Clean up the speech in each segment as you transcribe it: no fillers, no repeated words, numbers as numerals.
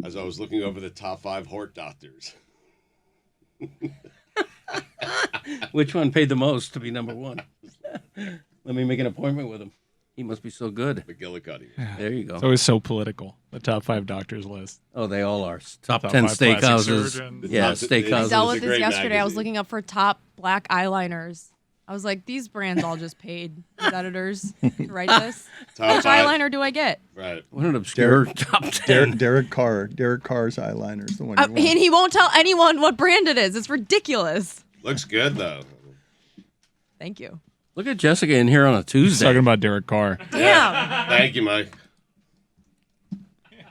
as I was looking over the top 5 Hort doctors. Which one paid the most to be number one? Let me make an appointment with him. He must be so good. McGillicuddy. There you go. It's always so political, the top 5 doctors list. Oh, they all are. Top 10 5 plastic steakhouses. surgeons. Yeah, It's steakhouses. Dealt a with this great yesterday. I was magazine. looking up for top black eyeliners. I was like, these brands all just paid these editors to write this. Top Which 5. eyeliner do I get? Right. What an obscure top 10. Derek Carr's eyeliner is the one you want. And he won't tell anyone what brand it is. It's ridiculous. Looks good, though. Thank you. Look at Jessica in here on a He's Tuesday. talking about Derek Carr. Damn. Thank you, Mike.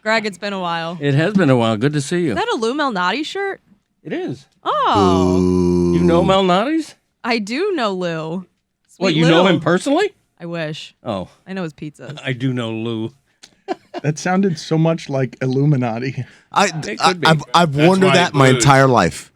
Greg, it's been a while. It has been a while. Good to see you. Is that a Lou Malnati shirt? It is. Oh, You know Malnati's? I do know Lou. What, Sweet you Lou. know him personally? I wish. Oh, I know his pizzas. I do know Lou. That sounded so much like Illuminati. It could be. I've wondered why that he my blues. entire life.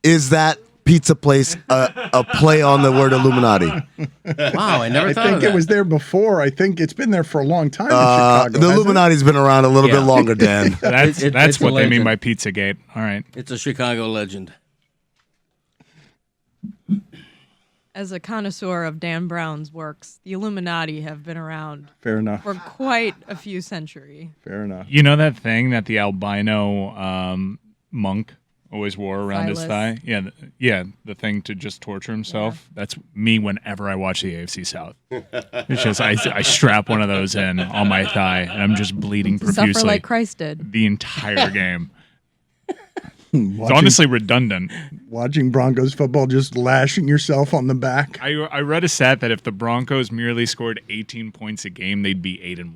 Is that pizza place a play on the word Illuminati? Wow, I never I thought of think that. it was there before. I think it's been there for a long time in The Chicago. hasn't it? Illuminati's been around a little Yeah. bit longer, Dan. That's It's that's a what they mean legend. by Pizzagate. All right. It's a Chicago legend. As a connoisseur of Dan Brown's works, the Illuminati have been around Fair enough. for quite a few centuries. Fair enough. You know that thing that the albino monk always wore around his Silas. thigh? Yeah, the thing to just torture himself. That's me whenever I watch the AFC South. It's just I strap one of those in on my thigh, and I'm just bleeding Suffer profusely like Christ did. the entire game. It's Watching, honestly redundant. watching Broncos football, just lashing yourself on the back. I read a stat that if the Broncos merely scored 18 points a game, they'd be 8-1.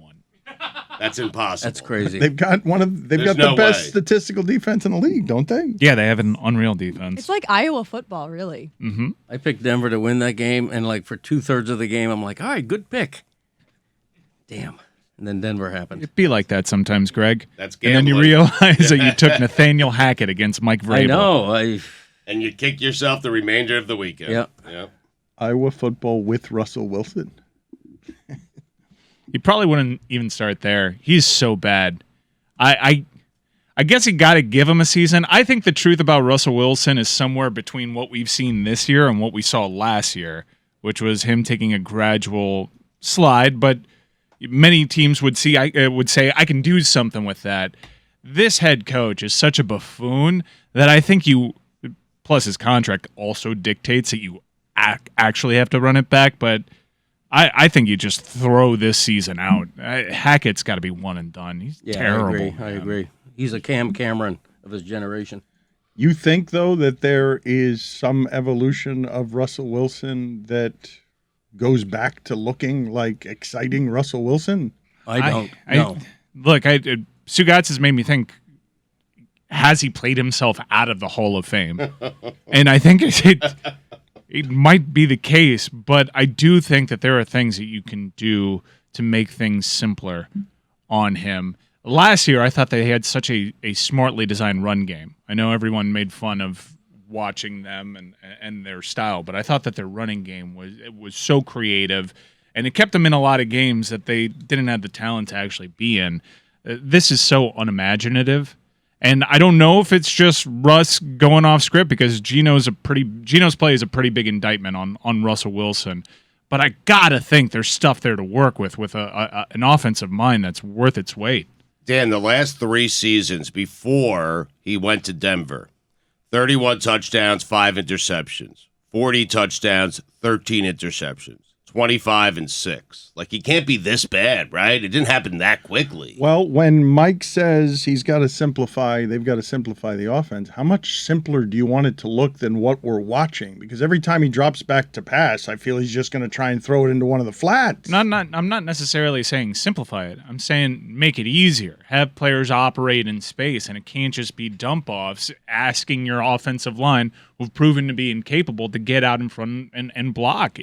That's impossible. That's crazy. They've got There's the no best way. statistical defense in the league, don't they? Yeah, they have an unreal defense. It's like Iowa football, really. I picked Denver to win that game, and like for 2/3 of the game, I'm like, all right, good pick. Damn. And then Denver happened. It'd be like that sometimes, Greg. That's And then you gambling. realize that you took Nathaniel Hackett against Mike Vrabel. I know. And you kick yourself the remainder of the weekend. Yeah. Yep. Iowa football with Russell Wilson. You probably wouldn't even start there. He's so bad. I guess you got to give him a season. I think the truth about Russell Wilson is somewhere between what we've seen this year and what we saw last year, which was him taking a gradual slide. But many teams would say I can do something with that. This head coach is such a buffoon that I think plus his contract also dictates that you actually have to run it back. But I think you just throw this season out. Hackett's got to be one and done. He's terrible. I agree. He's a Cam Cameron of his generation. You think, though, that there is some evolution of Russell Wilson that goes back to looking like exciting Russell Wilson? I don't know. Look, Stugotz has made me think, has he played himself out of the Hall of Fame? And I think it might be the case, but I do think that there are things that you can do to make things simpler on him. Last year, I thought they had such a smartly designed run game. I know everyone made fun of watching them and their style, but I thought that their running game was so creative, and it kept them in a lot of games that they didn't have the talent to actually be in. This is so unimaginative. And I don't know if it's just Russ going off script because Geno's play is a pretty big indictment on Russell Wilson. But I gotta think there's stuff there to work with an offensive mind that's worth its weight. Dan, the last 3 seasons before he went to Denver, 31 touchdowns, 5 interceptions, 40 touchdowns, 13 interceptions, 25 and 6. Like, he can't be this bad, right? It didn't happen that quickly. Well, when Mike says they've got to simplify the offense, how much simpler do you want it to look than what we're watching? Because every time he drops back to pass, I feel he's just going to try and throw it into one of the flats. I'm not necessarily saying simplify it. I'm saying make it easier. Have players operate in space, and it can't just be dump-offs asking your offensive line, who've proven to be incapable, to get out in front and block.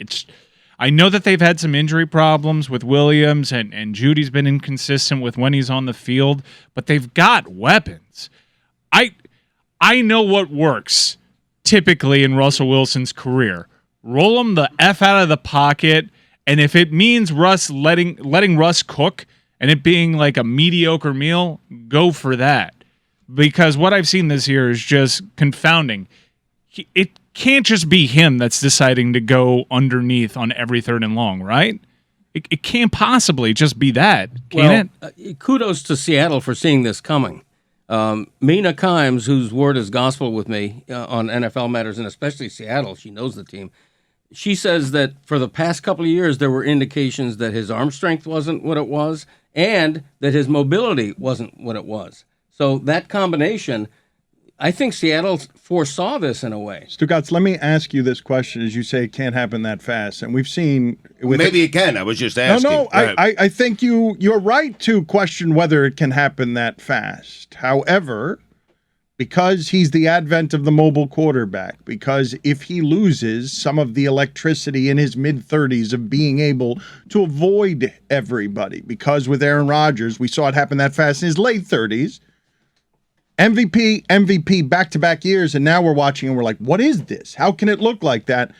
I know that they've had some injury problems with Williams, and Judy's been inconsistent with when he's on the field, but they've got weapons. I know what works typically in Russell Wilson's career. Roll him the F out of the pocket, and if it means letting Russ cook and it being like a mediocre meal, go for that. Because what I've seen this year is just confounding. It can't just be him that's deciding to go underneath on every 3rd and long, right? It can't possibly just be that, can it? Kudos to Seattle for seeing this coming. Mina Kimes, whose word is gospel with me on NFL matters, and especially Seattle, she knows the team. She says that for the past couple of years, there were indications that his arm strength wasn't what it was and that his mobility wasn't what it was. So that combination, I think Seattle foresaw this in a way. Stugotz, let me ask you this question. As you say, it can't happen that fast. And we've seen... Maybe it can. I was just asking. No, I think you're right to question whether it can happen that fast. However, because he's the advent of the mobile quarterback, because if he loses some of the electricity in his mid-30s of being able to avoid everybody, because with Aaron Rodgers, we saw it happen that fast in his late 30s, MVP, back-to-back years, and now we're watching and we're like, what is this? How can it look like that?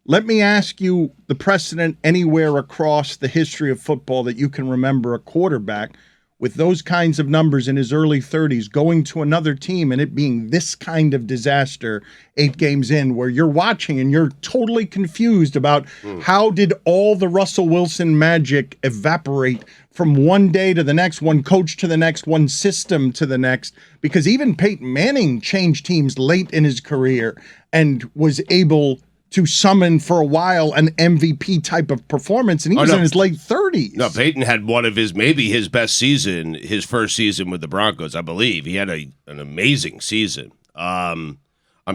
Let me ask you the precedent anywhere across the history of football that you can remember a quarterback with those kinds of numbers in his early 30s going to another team and it being this kind of disaster 8 games in, where you're watching and you're totally confused about how did all the Russell Wilson magic evaporate from one day to the next, one coach to the next, one system to the next, because even Peyton Manning changed teams late in his career and was able to summon for a while an MVP type of performance, and he was in his late 30s. No, Peyton had one of maybe his best season, his first season with the Broncos, I believe. He had an amazing season. I'm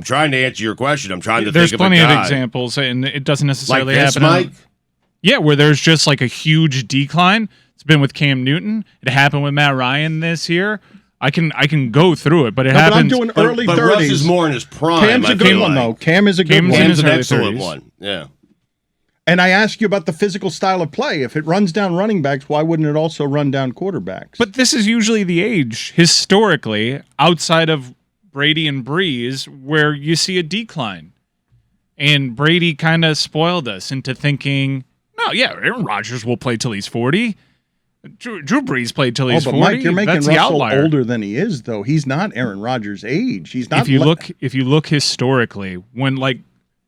trying to answer your question. I'm trying to think of a guy. There's plenty of examples, and it doesn't necessarily like this, happen. Mike? Yeah, where there's just like a huge decline. It's been with Cam Newton. It happened with Matt Ryan this year. I can go through it, but it happens. But I'm doing early 30s. But Russ is more in his prime. Cam's a good one, though. Cam is a good one. Cam's an excellent one. Yeah. And I ask you about the physical style of play. If it runs down running backs, why wouldn't it also run down quarterbacks? But this is usually the age, historically, outside of Brady and Breeze, where you see a decline. And Brady kind of spoiled us into thinking, no, yeah, Aaron Rodgers will play till he's 40. Drew Brees played till he's 40. Mike, you're making That's Russell older than he is, though. He's not Aaron Rodgers' age. He's not. If you look historically, when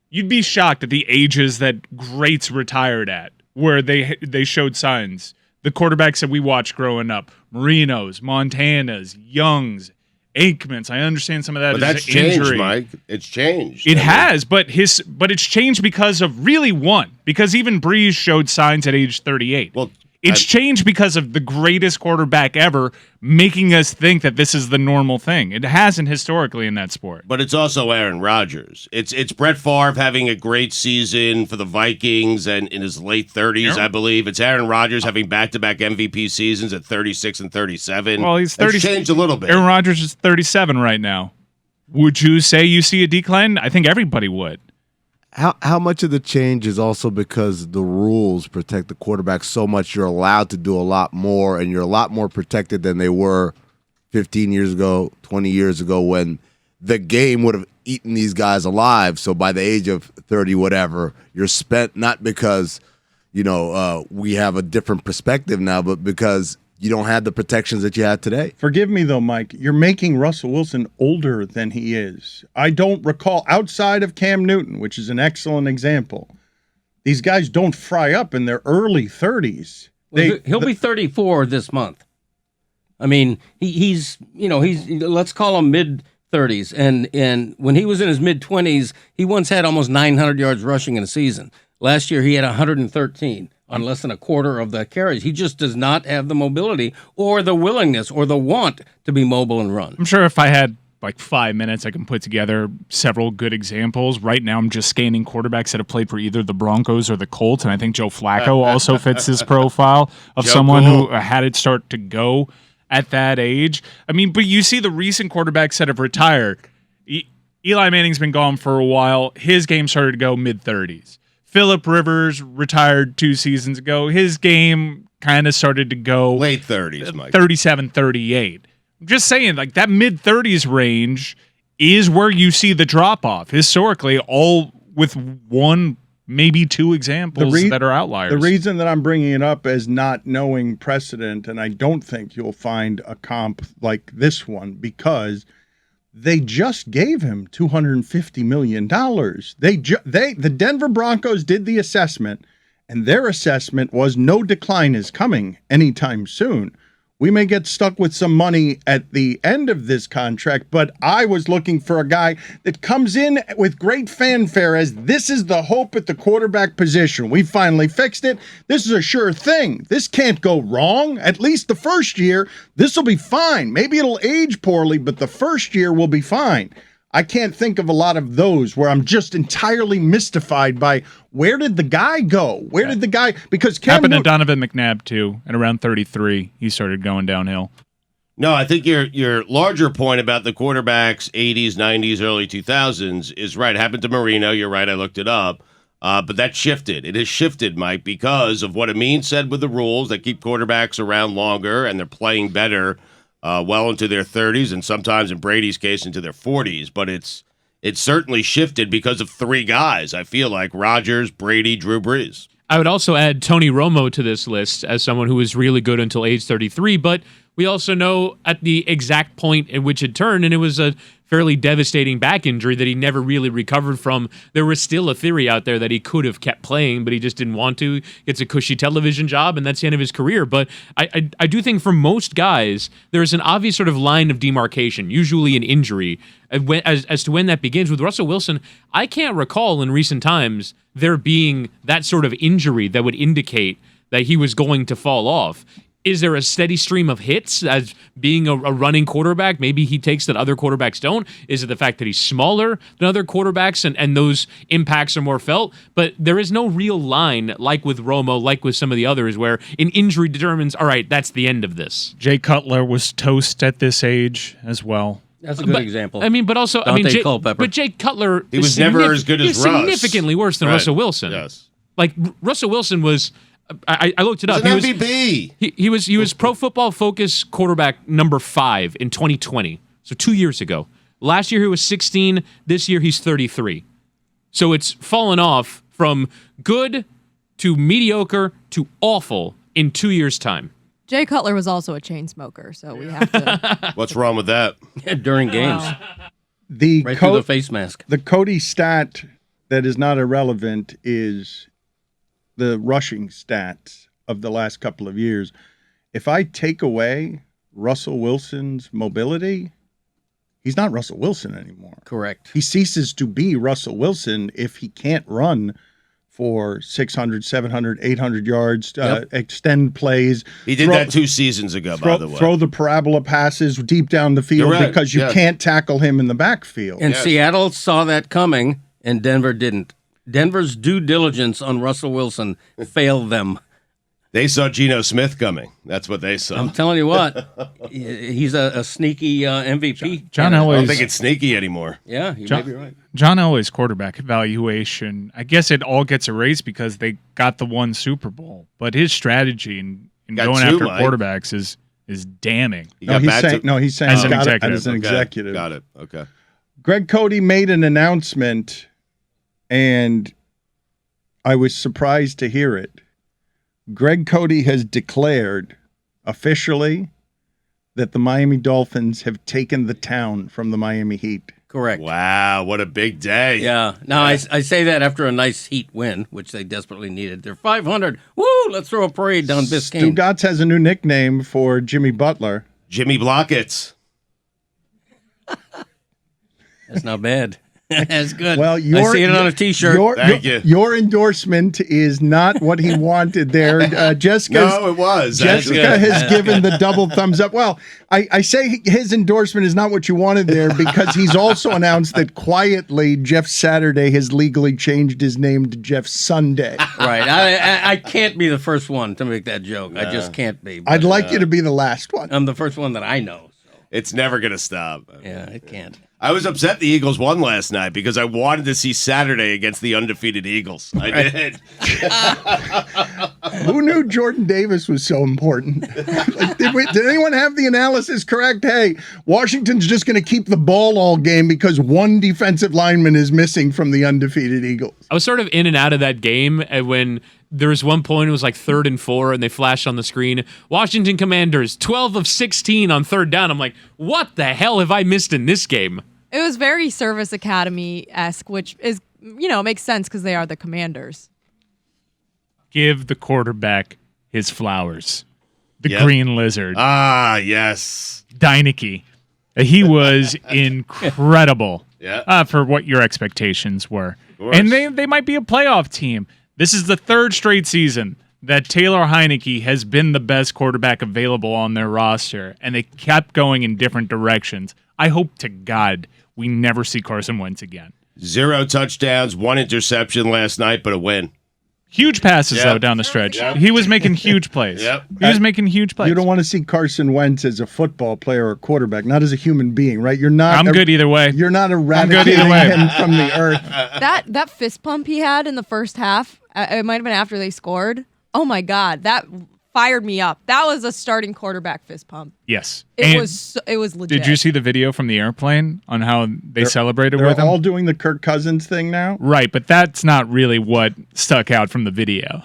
you'd be shocked at the ages that greats retired at, where they showed signs. The quarterbacks that we watched growing up, Marinos, Montanas, Youngs, Aikmans. I understand some of that. But that's changed, Mike. It's changed. It has, but it's changed because of really one. Because even Breeze showed signs at age 38. Well. It's changed because of the greatest quarterback ever making us think that this is the normal thing. It hasn't historically in that sport. But it's also Aaron Rodgers. It's Brett Favre having a great season for the Vikings and in his late 30s, I believe. It's Aaron Rodgers having back-to-back MVP seasons at 36 and 37. Well, he's 30. It's changed a little bit. Aaron Rodgers is 37 right now. Would you say you see a decline? I think everybody would. How much of the change is also because the rules protect the quarterback so much you're allowed to do a lot more, and you're a lot more protected than they were 15 years ago, 20 years ago, when the game would have eaten these guys alive. So by the age of 30, whatever, you're spent not because, we have a different perspective now, but because you don't have the protections that you had today. Forgive me, though, Mike. You're making Russell Wilson older than he is. I don't recall, outside of Cam Newton, which is an excellent example, these guys don't fry up in their early 30s. He'll be 34 this month. I mean, he's let's call him mid-30s. And when he was in his mid-20s, he once had almost 900 yards rushing in a season. Last year, he had 113. On less than a quarter of the carries. He just does not have the mobility or the willingness or the want to be mobile and run. I'm sure if I had 5 minutes, I can put together several good examples. Right now, I'm just scanning quarterbacks that have played for either the Broncos or the Colt, and I think Joe Flacco also fits this profile of someone who had it start to go at that age. I mean, but you see the recent quarterbacks that have retired. Eli Manning's been gone for a while. His game started to go mid-30s. Phillip Rivers retired 2 seasons ago. His game kind of started to go late 30s, Mike. 37, 38. I'm just saying, that mid-30s range is where you see the drop-off. Historically, all with one maybe two examples that are outliers. The reason that I'm bringing it up as not knowing precedent, and I don't think you'll find a comp like this one, because they just gave him $250 million. The Denver Broncos did the assessment, and their assessment was no decline is coming anytime soon. We may get stuck with some money at the end of this contract, but I was looking for a guy that comes in with great fanfare as this is the hope at the quarterback position. We finally fixed it. This is a sure thing. This can't go wrong. At least the first year, this will be fine. Maybe it'll age poorly, but the first year will be fine. I can't think of a lot of those where I'm just entirely mystified by where did the guy go? Where did the guy? Because happened to Donovan McNabb too. At around 33, he started going downhill. No, I think your larger point about the quarterbacks 80s, 90s, early 2000s is right. It happened to Marino. You're right. I looked it up. But that shifted. It has shifted, Mike, because of what Amin said with the rules that keep quarterbacks around longer and they're playing better well into their 30s and sometimes in Brady's case into their 40s. But it's certainly shifted because of three guys, I feel like: Rodgers, Brady, Drew Brees. I would also add Tony Romo to this list as someone who was really good until age 33, but we also know at the exact point at which it turned, and it was a fairly devastating back injury that he never really recovered from. There was still a theory out there that he could have kept playing, but he just didn't want to. Gets a cushy television job, and that's the end of his career. But I do think for most guys, there's an obvious sort of line of demarcation, usually an injury, as to when that begins. With Russell Wilson, I can't recall in recent times there being that sort of injury that would indicate that he was going to fall off. Is there a steady stream of hits as being a running quarterback? Maybe he takes that other quarterbacks don't. Is it the fact that he's smaller than other quarterbacks and those impacts are more felt? But there is no real line, like with Romo, like with some of the others, where an injury determines, all right, that's the end of this. Jay Cutler was toast at this age as well. That's a good example. I mean, but also, Jay Cutler he was never as good as Russ. Significantly worse than Russell Wilson. Yes. Like, Russell Wilson was... I looked it up. He was an MVP. He was Pro Football Focus quarterback number 5 in 2020. So 2 years ago. Last year he was 16. This year he's 33. So it's fallen off from good to mediocre to awful in 2 years' time. Jay Cutler was also a chain smoker, so we have to. What's wrong with that? During games. Right through the face mask. The Cote stat that is not irrelevant is the rushing stats of the last couple of years. If I take away Russell Wilson's mobility, he's not Russell Wilson anymore. Correct. He ceases to be Russell Wilson if he can't run for 600, 700, 800 yards, extend plays. He did that 2 seasons ago, by the way. Throw the parabola passes deep down the field because you can't tackle him in the backfield. And Seattle saw that coming, and Denver didn't. Denver's due diligence on Russell Wilson failed them. They saw Geno Smith coming. That's what they saw. I'm telling you what, he's a sneaky MVP. John Elway's, I don't think it's sneaky anymore. Yeah, you may be right. John Elway's quarterback evaluation, I guess it all gets erased because they got the one Super Bowl. But his strategy in going after quarterbacks is damning. He's saying as an executive. As an executive. Got it. Okay. Greg Cote made an announcement, and I was surprised to hear it. Greg Cote has declared officially that the Miami Dolphins have taken the town from the Miami Heat. Correct. Wow, what a big day. Yeah. Now, I say that after a nice Heat win, which they desperately needed. They're 500. Woo, let's throw a parade down Biscayne. Stugotz has a new nickname for Jimmy Butler. Jimmy Blockets. That's not bad. That's good. Well, I see it on a T-shirt. Thank you. Your endorsement is not what he wanted there. Jessica has given the double thumbs up. Well, I say his endorsement is not what you wanted there because he's also announced that quietly Jeff Saturday has legally changed his name to Jeff Sunday. Right. I can't be the first one to make that joke. I just can't be. I'd like you to be the last one. I'm the first one that I know. So. It's never going to stop. Yeah, it can't. I was upset the Eagles won last night because I wanted to see Saturday against the undefeated Eagles. I did. Who knew Jordan Davis was so important? Like, did anyone have the analysis correct? Hey, Washington's just going to keep the ball all game because one defensive lineman is missing from the undefeated Eagles. I was sort of in and out of that game when there was one point, it was like 3rd and 4, and they flashed on the screen, Washington Commanders, 12 of 16 on 3rd down. I'm like, what the hell have I missed in this game? It was very Service Academy-esque, which is, makes sense because they are the Commanders. Give the quarterback his flowers. The Yep. green lizard. Ah, yes. Deineke. He was incredible Yeah. for what your expectations were. course. And they might be a playoff team. This is the 3rd straight season that Taylor Heineke has been the best quarterback available on their roster, and they kept going in different directions. I hope to God we never see Carson Wentz again. 0 touchdowns, 1 interception last night, but a win. Huge passes, Yep. though, down the stretch. Yep. He was making huge plays. Yep. He was making huge plays. You don't want to see Carson Wentz as a football player or quarterback, not as a human being, right? You're not. I'm good either way. You're not good eradicating either way. him from the earth. That fist pump he had in the first half, it might have been after they scored. Oh my God, that fired me up. That was a starting quarterback fist pump. Yes. It And was legit. did you see the video from the airplane on how they celebrated They're with him? all doing the Kirk Cousins thing now. Right, but that's not really what stuck out from the video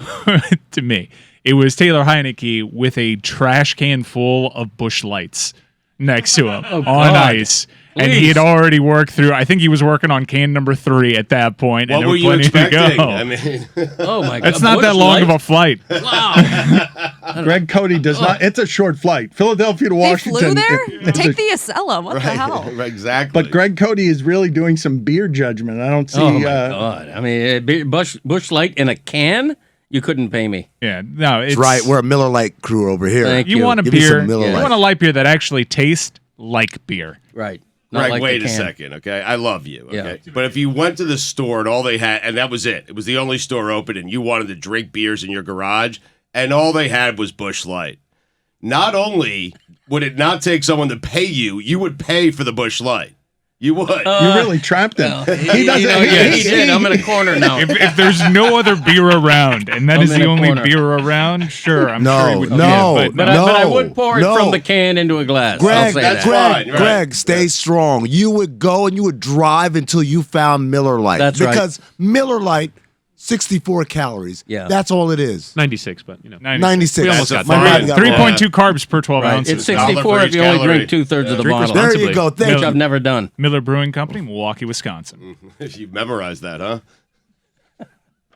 to me. It was Taylor Heineke with a trash can full of Busch Lights next to him on God. ice. And he had already worked through, I think he was working on can number 3 at that point. What and there were you plenty expecting? to go. I mean, Oh my God! That's not that Busch long of a Light? flight. Wow. Greg Cote does not. It's a short flight. Philadelphia to They Washington. flew there? it's Take a- the Acela. What the hell? exactly. But Greg Cote is really doing some beer judgment. I don't see. Oh my God! I mean, Busch Light in a can. You couldn't pay me. Yeah, no, it's That's right. We're a Miller Lite crew over here. Thank You want a Give me beer? some Miller You Lite. want a light beer that actually tastes like beer. Right. Not Greg, like wait the a can. second, okay? I love you, okay? Yeah. But if you went to the store and all they had, and that was it was the only store open, and you wanted to drink beers in your garage, and all they had was Busch Light. Not only would it not take someone to pay you, you would pay for the Busch Light. You would. You really trapped him. He did. I'm in a corner now. If there's no other beer around, and that I'm is in the a only corner. beer around, sure, I'm No, sure he would. no, yeah, But I would pour it from the can into a glass. I'll Greg, say that's that. fine. right. Greg, stay strong. You would go and you would drive until you found Miller Lite. That's right. Because Miller Lite, 64 calories. Yeah. That's all it is. 96, but 96. We almost That's got a there. fine. got 3.2 carbs per 12 Right. ounces. It's 64 $1 if you only calorie. drink 2/3 of the Drink bottle, There you responsibly. go. Thank which I've you. never done. Miller Brewing Company, Milwaukee, Wisconsin. You memorized that, huh?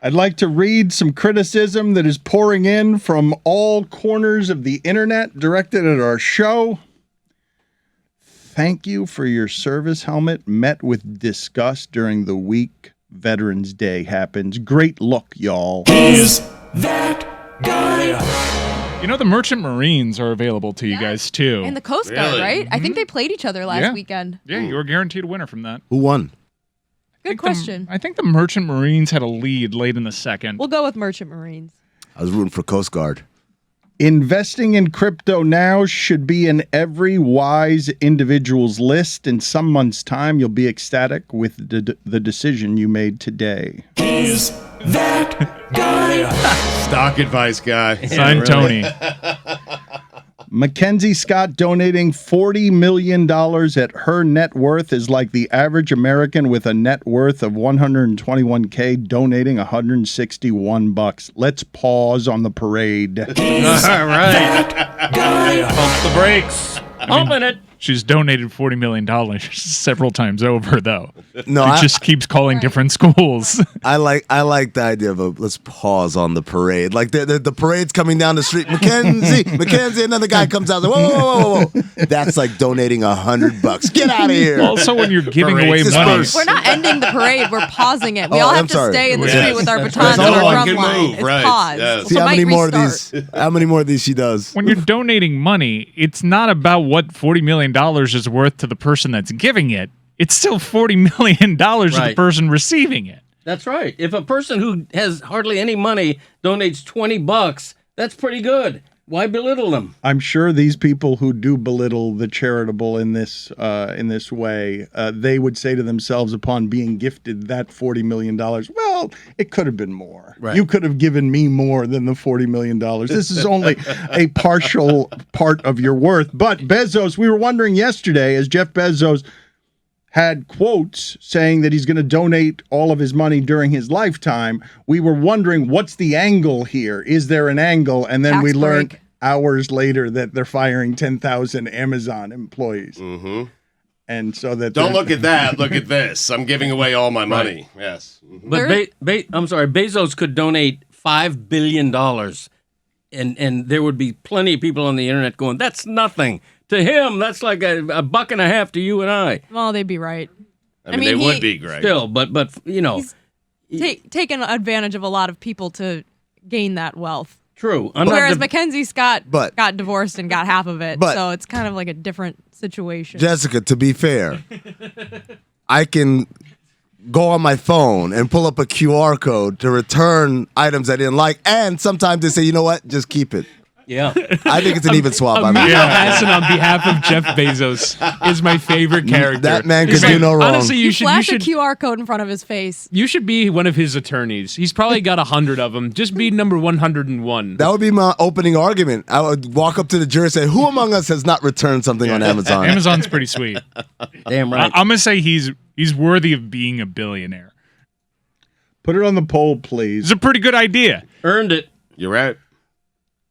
I'd like to read some criticism that is pouring in from all corners of the internet directed at our show. Thank you for your service helmet. Met with disgust during the week Veterans Day happens. Great look, y'all. You know, the Merchant Marines are available to you guys, too. And the Coast Guard, Really? right? I think they played each other last Yeah. weekend. Yeah, you were guaranteed a winner from that. Who won? Good question. I think the Merchant Marines had a lead late in the second. We'll go with Merchant Marines. I was rooting for Coast Guard. Investing in crypto now should be in every wise individual's list. In some months' time, you'll be ecstatic with the decision you made today. Stock advice guy. Signed Tony. Mackenzie Scott donating $40 million at her net worth is like the average American with a net worth of $121K donating $161. Let's pause on the parade. All right. Pump the brakes. Pumping it. She's donated $40 million several times over, though. No, It just keeps calling different schools. I like the idea of let's pause on the parade. Like the parade's coming down the street. Mackenzie, another guy comes out. Like, whoa. That's like donating $100. Get out of here. Also, when you're giving Parades away dispersed. money, We're not ending the parade. We're pausing it. We Oh, all I'm have to sorry. stay in the Yes. street with our That's batons right. on No our one drum can line. move, It's right. paused. Yes. See So how might many more of restart. these? How many more of these she does? when you're donating money, it's not about what $40 million is worth to the person that's giving it. It's still $40 million to the Right. person receiving it. That's right. If a person who has hardly any money donates $20, that's pretty good. Why belittle them? I'm sure these people who do belittle the charitable in this way, they would say to themselves upon being gifted that $40 million, well, it could have been more. Right. You could have given me more than the $40 million. This is only a partial part of your worth. But Bezos, we were wondering yesterday, as Jeff Bezos had quotes saying that he's going to donate all of his money during his lifetime. We were wondering, what's the angle here? Is there an angle? And then Tax we learned break. hours later that they're firing 10,000 Amazon employees. Mm-hmm. And so that Don't look at that. Look at this. I'm giving away all my money. Yes. Mhm. But I'm sorry, Bezos could donate $5 billion, and there would be plenty of people on the internet going, "That's nothing to him. That's like a buck and a half to you and I." Well, they'd be right. I mean, mean, they he- would be great. Still, but you know, He's taken advantage of a lot of people to gain that wealth. true. I'm Whereas not Mackenzie Scott But- got divorced and got half of it, But- so it's kind of like a different situation. Jessica, to be fair, I can go on my phone and pull up a QR code to return items I didn't like, and sometimes they say, you know what, just keep it. yeah. I think it's an even swap. I Amin mean, Hassan on behalf of Jeff Bezos is my favorite character. that man He's could do no wrong. Honestly, you flash a QR code in front of his face. you should be one of his attorneys. He's probably got 100 of them. Just be number 101. That would be my opening argument. I would walk up to the jury and say, who among us has not returned something on Amazon? Amazon's pretty sweet. Damn right. I'm gonna say he's worthy of being a billionaire. Put it on the poll, please. It's a pretty good idea. Earned it. You're right.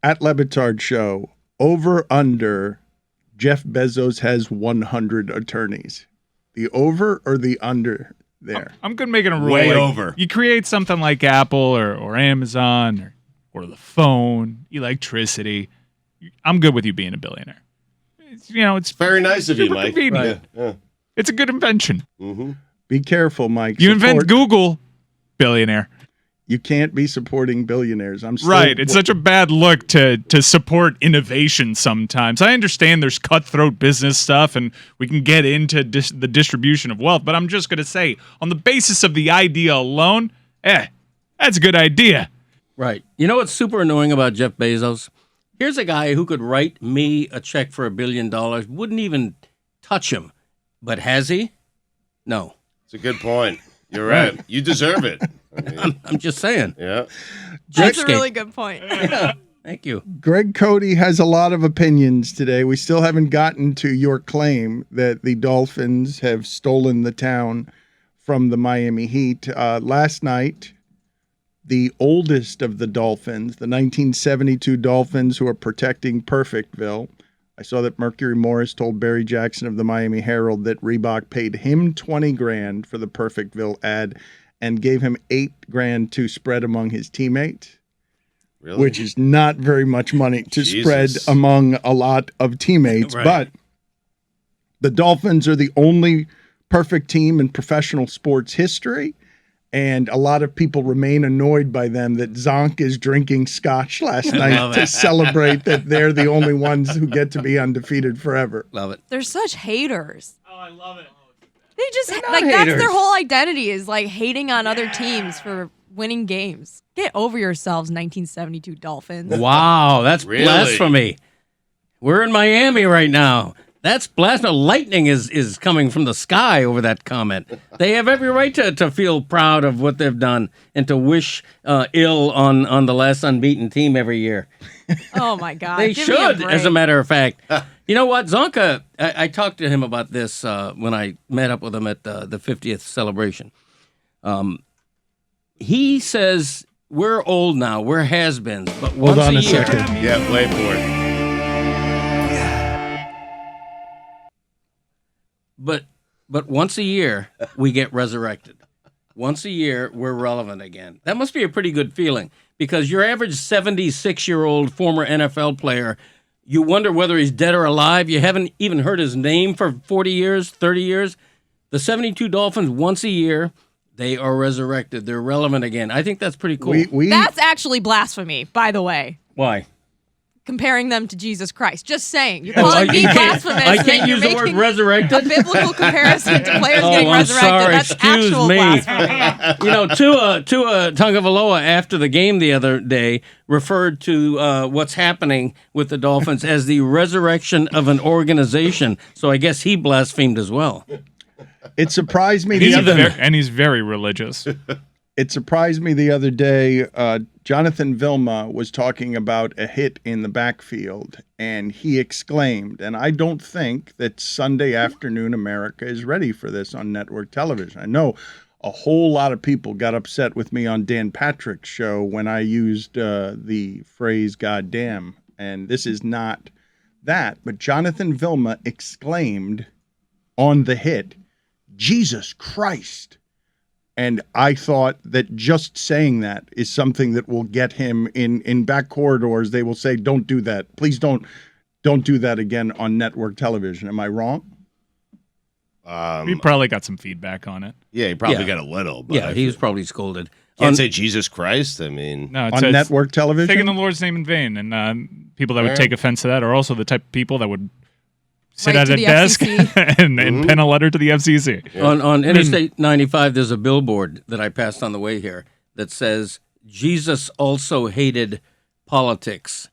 At LeBatard Show, over under, Jeff Bezos has 100 attorneys. The over or the under there? I'm good making a rule. Way like, over. You create something like Apple or Amazon or the phone, electricity. I'm good with you being a billionaire. It's Very nice of you, super Mike. convenient. Yeah. It's a good invention. Mm-hmm. Be careful, Mike. You invent Support- Google, billionaire. You can't be supporting billionaires. I'm still, Right. It's such a bad look to support innovation sometimes. I understand there's cutthroat business stuff and we can get into the distribution of wealth, but I'm just going to say, on the basis of the idea alone, that's a good idea. Right. You know what's super annoying about Jeff Bezos? Here's a guy who could write me a check for $1 billion, wouldn't even touch him. But has he? No. It's a good point. You're right. You deserve it. I mean, I'm just saying. yeah. That's a Cheapskate. really good point. Thank you. Greg Cote has a lot of opinions today. We still haven't gotten to your claim that the Dolphins have stolen the town from the Miami Heat. Last night, the oldest of the Dolphins, the 1972 Dolphins who are protecting Perfectville, I saw that Mercury Morris told Barry Jackson of the Miami Herald that Reebok paid him $20,000 for the Perfectville ad and gave him $8,000 to spread among his teammates. Really? Which is not very much money to Jesus. spread among a lot of teammates. Right. But the Dolphins are the only perfect team in professional sports history. And a lot of people remain annoyed by them that Zonk is drinking scotch last night love to it. celebrate that they're the only ones who get to be undefeated forever. Love it. They're such haters. Oh, I love it. They just not like that's haters. their whole identity is like hating on other teams for winning games. Get over yourselves, 1972 Dolphins. Wow, that's Really? blasphemy. We're in Miami right now. That's blasphemy. Lightning is coming from the sky over that comment. They have every right to feel proud of what they've done and to wish ill on the last unbeaten team every year. Oh my God. They Give me a should, as a break. matter of fact. You know what? Zonka, I talked to him about this when I met up with him at the 50th celebration. He says, we're old now. We're has-beens. But once on a a year, second. Yeah, play for it. But once a year, we get resurrected. Once a year, we're relevant again. That must be a pretty good feeling because your average 76-year-old former NFL player, you wonder whether he's dead or alive. You haven't even heard his name for 40 years, 30 years. The 72 Dolphins, once a year, they are resurrected. They're relevant again. I think that's pretty cool. We That's actually blasphemy, by the way. Why? comparing them to Jesus Christ. Just saying. You're Oh, calling me blasphemous. I and can't you're use the word making resurrected. A biblical comparison to players getting I'm resurrected. sorry. That's Excuse actual me. blasphemy. Tua Tagovailoa after the game the other day referred to what's happening with the Dolphins as the resurrection of an organization. So I guess he blasphemed as well. It surprised me. And he's very religious. It surprised me the other day. Jonathan Vilma was talking about a hit in the backfield, and he exclaimed, and I don't think that Sunday afternoon America is ready for this on network television. I know a whole lot of people got upset with me on Dan Patrick's show when I used the phrase "goddamn," and this is not that. But Jonathan Vilma exclaimed on the hit, "Jesus Christ." And I thought that just saying that is something that will get him in back corridors. They will say, "Don't do that. Please don't do that again on network television." Am I wrong? He probably got some feedback on it. Yeah, he probably Yeah. got a little. But Yeah, he was probably scolded. can't say Jesus Christ. I mean, No, it On says network television? taking the Lord's name in vain, and people that would take offense to that are also the type of people that would sit Right at to a the desk FCC. and pen a letter to the FCC. On Interstate 95, there's a billboard that I passed on the way here that says, Jesus also hated politics.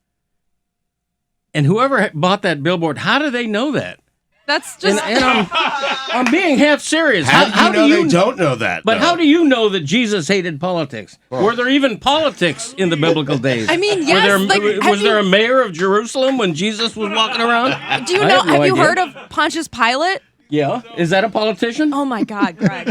And whoever bought that billboard, how do they know that? That's just. And I'm being half serious. how do you know they don't know that? But though? how do you know that Jesus hated politics? Were there even politics in the biblical days? I mean, Were yes. there- like, have was there a you- mayor of Jerusalem when Jesus was walking around? Do you I know? have no Have you idea. heard of Pontius Pilate? Yeah. Is that a politician? Oh my God, Greg.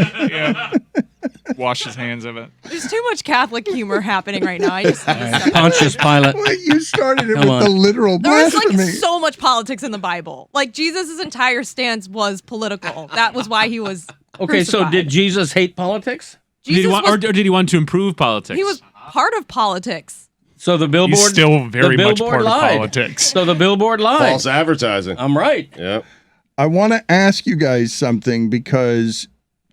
Wash his hands of it. There's too much Catholic humor happening right now. I just need to step Pontius Pilate. You started it Come with on. the literal There was blasphemy. like so much politics in the Bible. Like Jesus' entire stance was political. That was why he was Okay, so crucified. did Jesus hate politics? Jesus or did he want to improve politics? he was part of politics. So the billboard. He's still very the much billboard part lied. of politics. So the billboard lied. false advertising. I'm right. Yep. I want to ask you guys something because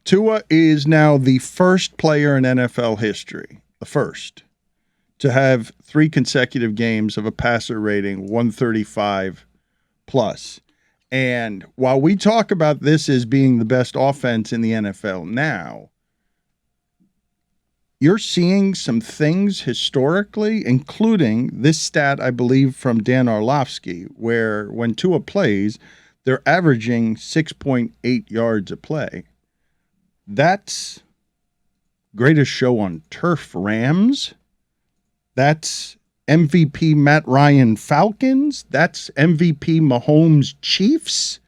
Tua is now the first player in NFL history, the first, to have 3 consecutive games of a passer rating 135 plus. And while we talk about this as being the best offense in the NFL now, you're seeing some things historically, including this stat, I believe, from Dan Orlovsky, where when Tua plays, they're averaging 6.8 yards a play. That's greatest show on turf Rams. That's MVP Matt Ryan Falcons. That's MVP Mahomes Chiefs.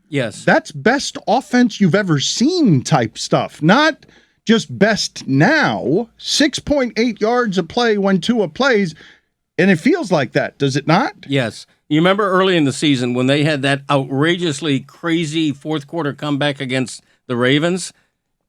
Yes. That's best offense you've ever seen type stuff. Not just best now. 6.8 yards a play when Tua plays. And it feels like that, does it not? Yes. You remember early in the season when they had that outrageously crazy fourth quarter comeback against the Ravens?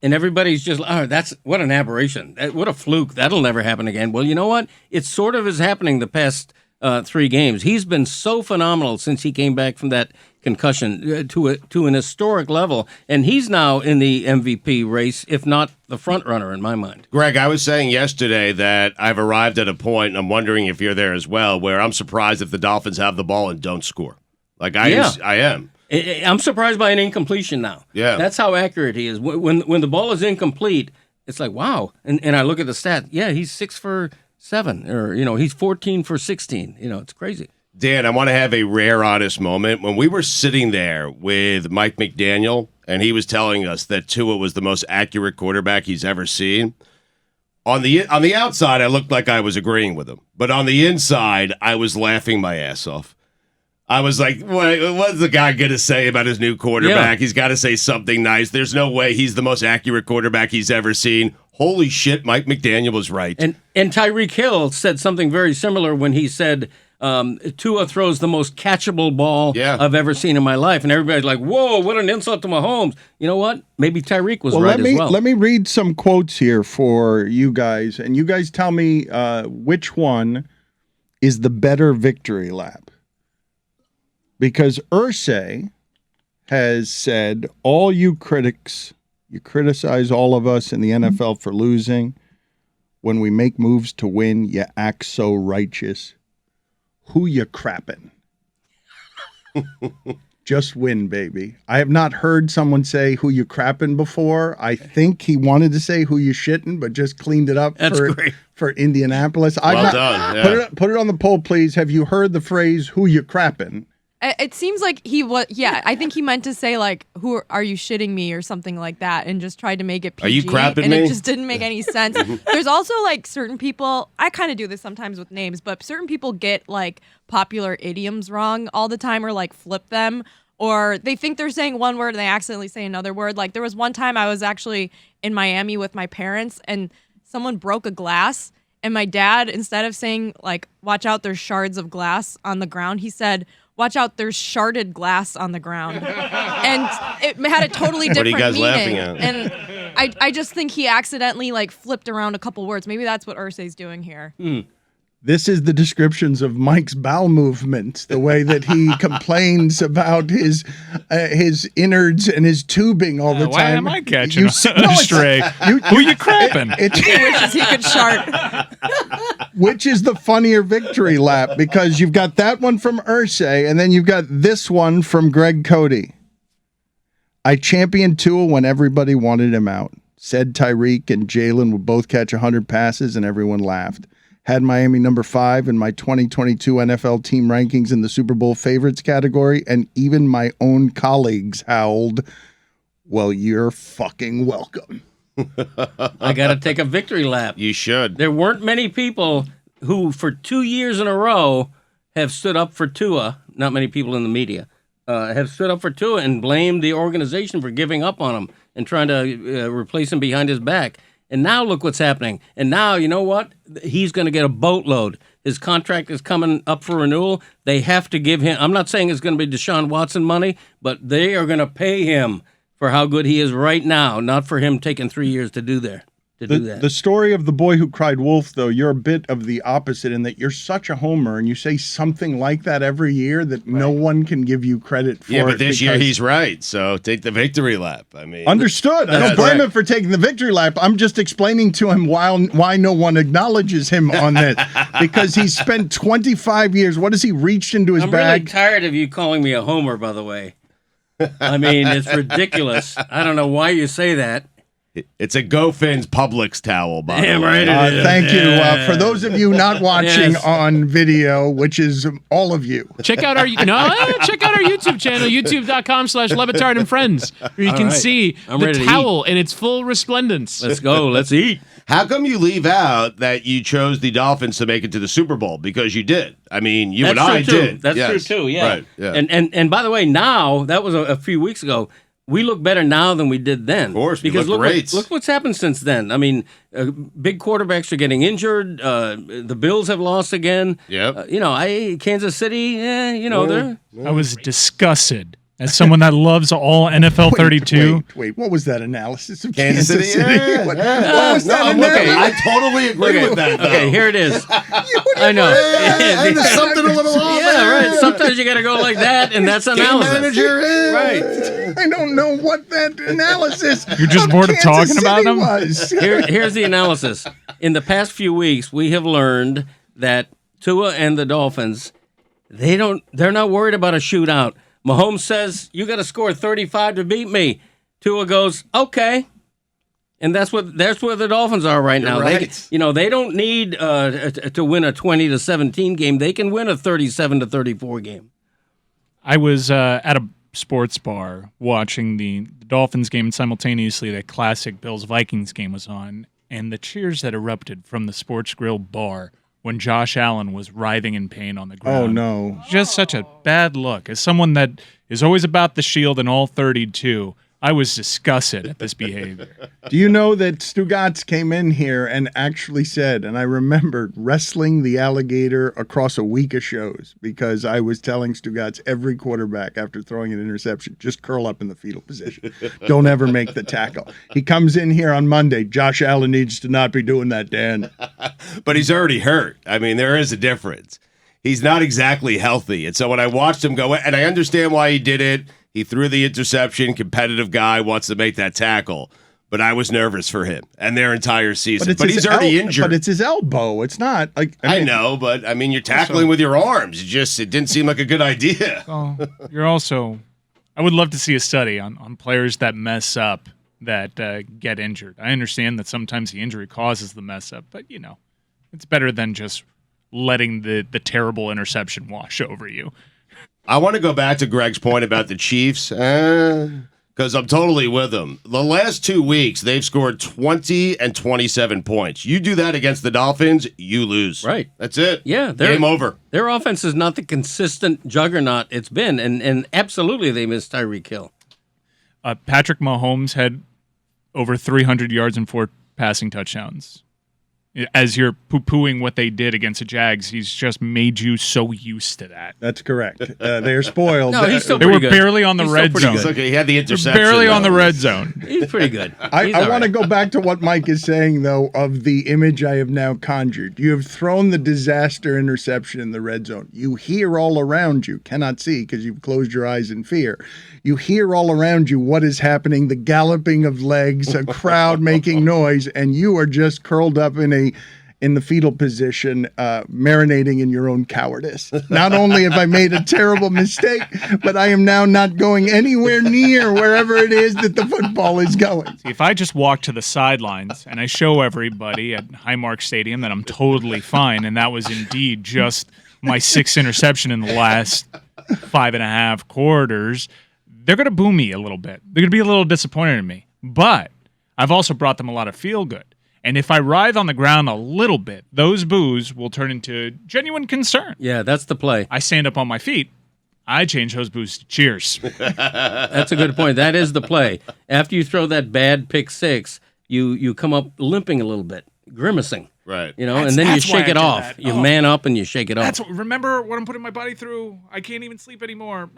And everybody's just, oh, that's what an aberration. What a fluke. That'll never happen again. Well, you know what? It sort of is happening the past 3 games. He's been so phenomenal since he came back from that concussion to an historic level. And he's now in the MVP race, if not the front runner in my mind. Greg, I was saying yesterday that I've arrived at a point, and I'm wondering if you're there as well, where I'm surprised if the Dolphins have the ball and don't score. Like I am. I'm surprised by an incompletion now. Yeah. That's how accurate he is. When the ball is incomplete, it's like, wow. And I look at the stat. Yeah, he's 6 for 7, or, he's 14 for 16. It's crazy. Dan, I want to have a rare, honest moment. When we were sitting there with Mike McDaniel, and he was telling us that Tua was the most accurate quarterback he's ever seen, on the outside, I looked like I was agreeing with him. But on the inside, I was laughing my ass off. I was like, what's the guy going to say about his new quarterback? Yeah. He's got to say something nice. There's no way he's the most accurate quarterback he's ever seen. Holy shit, Mike McDaniel was right. And Tyreek Hill said something very similar when he said Tua throws the most catchable ball I've ever seen in my life. And everybody's like, whoa, what an insult to Mahomes. You know what? Maybe Tyreek was right as well. Let me read some quotes here for you guys. And you guys tell me which one is the better victory lap. Because Irsay has said, all you critics, you criticize all of us in the NFL for losing. When we make moves to win, you act so righteous. Who you crappin'? Just win, baby. I have not heard someone say who you crappin' before. I think he wanted to say who you shitting, but just cleaned it up for Indianapolis. Well done. Yeah. Put it on the poll, please. Have you heard the phrase who you crappin'? It seems like he was, yeah, I think he meant to say, like, who are you shitting me or something like that, and just tried to make it PG. Are you crapping and me? it just didn't make any sense. There's also, like, certain people, I kind of do this sometimes with names, but certain people get, like, popular idioms wrong all the time or, like, flip them, or they think they're saying one word and they accidentally say another word. Like, there was one time I was actually in Miami with my parents, and someone broke a glass, and my dad, instead of saying, like, watch out, there's shards of glass on the ground, he said, watch out, there's sharded glass on the ground. And it had a totally different What are you guys meaning. laughing at? And I just think he accidentally, like, flipped around a couple words. Maybe that's what Irsay's doing here. This is the descriptions of Mike's bowel movements, the way that he complains about his innards and his tubing all the Why time. am I catching a it's- stray? Who you crapping? He wishes he could shart. Which is the funnier victory lap? Because you've got that one from Irsay, and then you've got this one from Greg Cote. I championed Tua when everybody wanted him out. Said Tyreek and Jalen would both catch 100 passes, and everyone laughed. Had Miami number 5 in my 2022 NFL team rankings in the Super Bowl favorites category, and even my own colleagues howled, well, you're fucking welcome. I got to take a victory lap. You should. There weren't many people who, for 2 years in a row, have stood up for Tua. Not many people in the media have stood up for Tua and blamed the organization for giving up on him and trying to replace him behind his back. And now look what's happening. And now, you know what? He's going to get a boatload. His contract is coming up for renewal. They have to give him, I'm not saying it's going to be Deshaun Watson money, but they are going to pay him for how good he is right now, not for him taking 3 years to do that. The story of the boy who cried wolf, though, you're a bit of the opposite in that you're such a homer and you say something like that every year that no one can give you credit for. Yeah, but this year because- he's right. So take the victory lap. I mean, Understood. I don't blame him for taking the victory lap. I'm just explaining to him why no one acknowledges him on this. Because he's spent 25 years. What has he reached into his I'm really bag? tired of you calling me a homer, by the way. I mean, it's ridiculous. I don't know why you say that. It's a GoFins Publix towel, by Damn the way. right it is. Thank you. Yeah. For those of you not watching Yes. on video, which is all of you. Check out our YouTube channel, youtube.com/LeBatard and Friends, where you can right. see I'm the ready to towel in its full resplendence. Let's go. Let's eat. How come you leave out that you chose the Dolphins to make it to the Super Bowl? Because you did. I mean, you That's and I true, too. did. That's Yes. true, too, yeah. Right. Yeah. And by the way, now, that was a few weeks ago, we look better now than we did then. Of course, we because look great. Look what's happened since then. I mean, big quarterbacks are getting injured. The Bills have lost again. Yep. Kansas City, they're... I was disgusted as someone that loves all NFL 32. Wait, what was that analysis of Kansas City? Yeah, What, yeah. what was that I'm analysis? okay. I totally agree with that. Though. Okay, here it is. I know. And there's something a little off. Yeah, right. Sometimes you got to go like that, and that's analysis. Manager, yeah. Right. I don't know what that analysis. You're just of bored of Kansas talking about City them? was. Here's the analysis. In the past few weeks, we have learned that Tua and the Dolphins, they're not worried about a shootout. Mahomes says, you got to score 35 to beat me. Tua goes, okay. And that's where the Dolphins are right now. right. They don't need to win a 20-17 game. They can win a 37-34 game. I was at a sports bar watching the Dolphins game, and simultaneously the classic Bills-Vikings game was on, and the cheers that erupted from the Sports Grill bar when Josh Allen was writhing in pain on the ground. Oh, no. Just such a bad look. As someone that is always about the shield in all 32, I was disgusted at this behavior. Do you know that Stugotz came in here and actually said, and I remembered wrestling the alligator across a week of shows because I was telling Stugotz every quarterback after throwing an interception, just curl up in the fetal position. Don't ever make the tackle. He comes in here on Monday. Josh Allen needs to not be doing that, Dan. But he's already hurt. I mean, there is a difference. He's not exactly healthy. And so when I watched him go, and I understand why he did it, he threw the interception, competitive guy, wants to make that tackle. but I was nervous for him and their entire season. But his he's already injured. But it's his elbow. It's not like I know, but I mean, you're tackling with your arms. It didn't seem like a good idea. Oh, you're also. I would love to see a study on players that mess up that get injured. I understand that sometimes the injury causes the mess up, but it's better than just letting the terrible interception wash over you. I want to go back to Greg's point about the Chiefs. Because I'm totally with them. The last 2 weeks, they've scored 20 and 27 points. You do that against the Dolphins, you lose. Right. That's it. Yeah. Game over. Their offense is not the consistent juggernaut it's been, and absolutely they missed Tyreek Hill. Patrick Mahomes had over 300 yards and 4 passing touchdowns. As you're poo-pooing what they did against the Jags, he's just made you so used to that. That's correct. They are spoiled. No, he's still They pretty were good. barely on the He's red still zone. pretty good. Okay, he had the interception. Barely on the though. red zone. He's pretty good. I want to go back to what Mike is saying, though, of the image I have now conjured. You have thrown the disaster interception in the red zone. You hear all around you, cannot see because you've closed your eyes in fear. You hear all around you what is happening, the galloping of legs, a crowd making noise, and you are just curled up in the fetal position, marinating in your own cowardice. Not only have I made a terrible mistake, but I am now not going anywhere near wherever it is that the football is going. See, if I just walk to the sidelines and I show everybody at Highmark Stadium that I'm totally fine, and that was indeed just my 6th interception in the last 5.5 quarters, they're going to boo me a little bit. They're going to be a little disappointed in me. But I've also brought them a lot of feel good. And if I writhe on the ground a little bit, those boos will turn into genuine concern. Yeah, that's the play. I stand up on my feet. I change those boos to cheers. That's a good point. That is the play. After you throw that bad pick six, you come up limping a little bit, grimacing. Right. And then you that's why shake I it do off. that. You Oh. man up and you shake it off. Remember what I'm putting my body through? I can't even sleep anymore.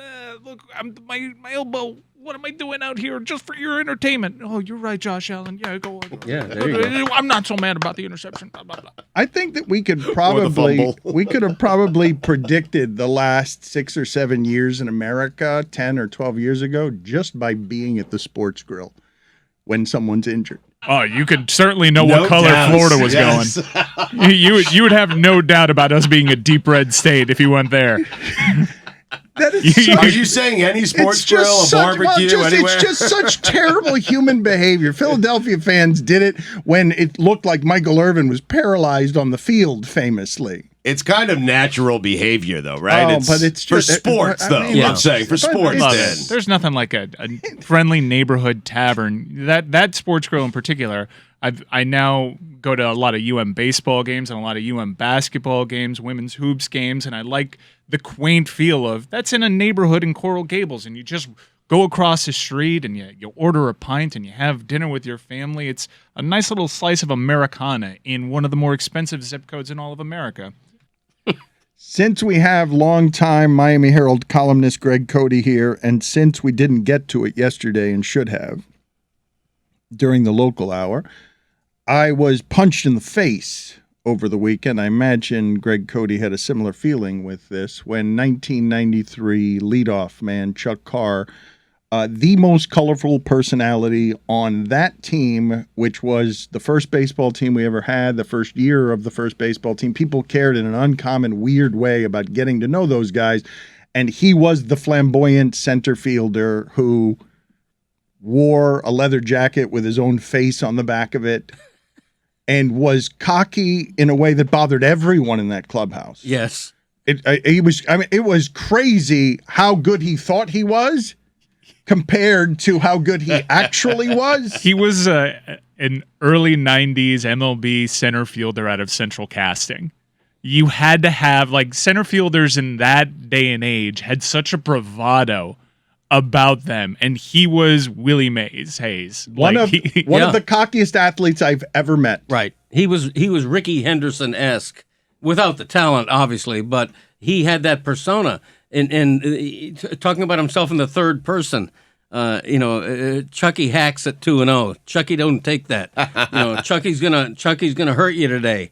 Look, my elbow. What am I doing out here just for your entertainment? Oh, you're right, Josh Allen. Yeah, go on. Yeah, there you go. I'm not so mad about the interception. Blah, blah, blah. I think that we could the probably fumble. we could have probably predicted the last 6 or 7 years in America 10 or 12 years ago just by being at the sports grill when someone's injured. Oh, you could certainly know No what color doubt. Florida was Yes. going. You would have no doubt about us being a deep red state if you went there. That is Are such, you saying any sports it's grill, just a such, barbecue, anywhere? It's just such terrible human behavior. Philadelphia fans did it when it looked like Michael Irvin was paralyzed on the field, famously. It's kind of natural behavior, though, right? Oh, but it's for just- sports, I though. mean, I'm saying for but sports. it's- Then There's nothing like a friendly neighborhood tavern. That sports grill in particular, I now go to a lot of UM baseball games and a lot of UM basketball games, women's hoops games, and I like the quaint feel of that's in a neighborhood in Coral Gables, and you just go across the street and you order a pint and you have dinner with your family. It's a nice little slice of Americana in one of the more expensive zip codes in all of America. Since we have longtime Miami Herald columnist Greg Cote here, and since we didn't get to it yesterday and should have during the local hour, I was punched in the face over the weekend. I imagine Greg Cote had a similar feeling with this when 1993 leadoff man Chuck Carr, the most colorful personality on that team, which was the first baseball team we ever had, the first year of the first baseball team. People cared in an uncommon, weird way about getting to know those guys. And he was the flamboyant center fielder who wore a leather jacket with his own face on the back of it and was cocky in a way that bothered everyone in that clubhouse. Yes. It was crazy how good he thought he was compared to how good he actually was. He was an early 90s MLB center fielder out of Central Casting. You had to have, like, center fielders in that day and age had such a bravado about them, and he was Willie Mays Hayes. One of the cockiest athletes I've ever met. Right. He was Ricky Henderson-esque, without the talent, obviously, but he had that persona. And talking about himself in the third person, Chucky hacks at 2-0. Chucky don't take that. Chucky's gonna hurt you today.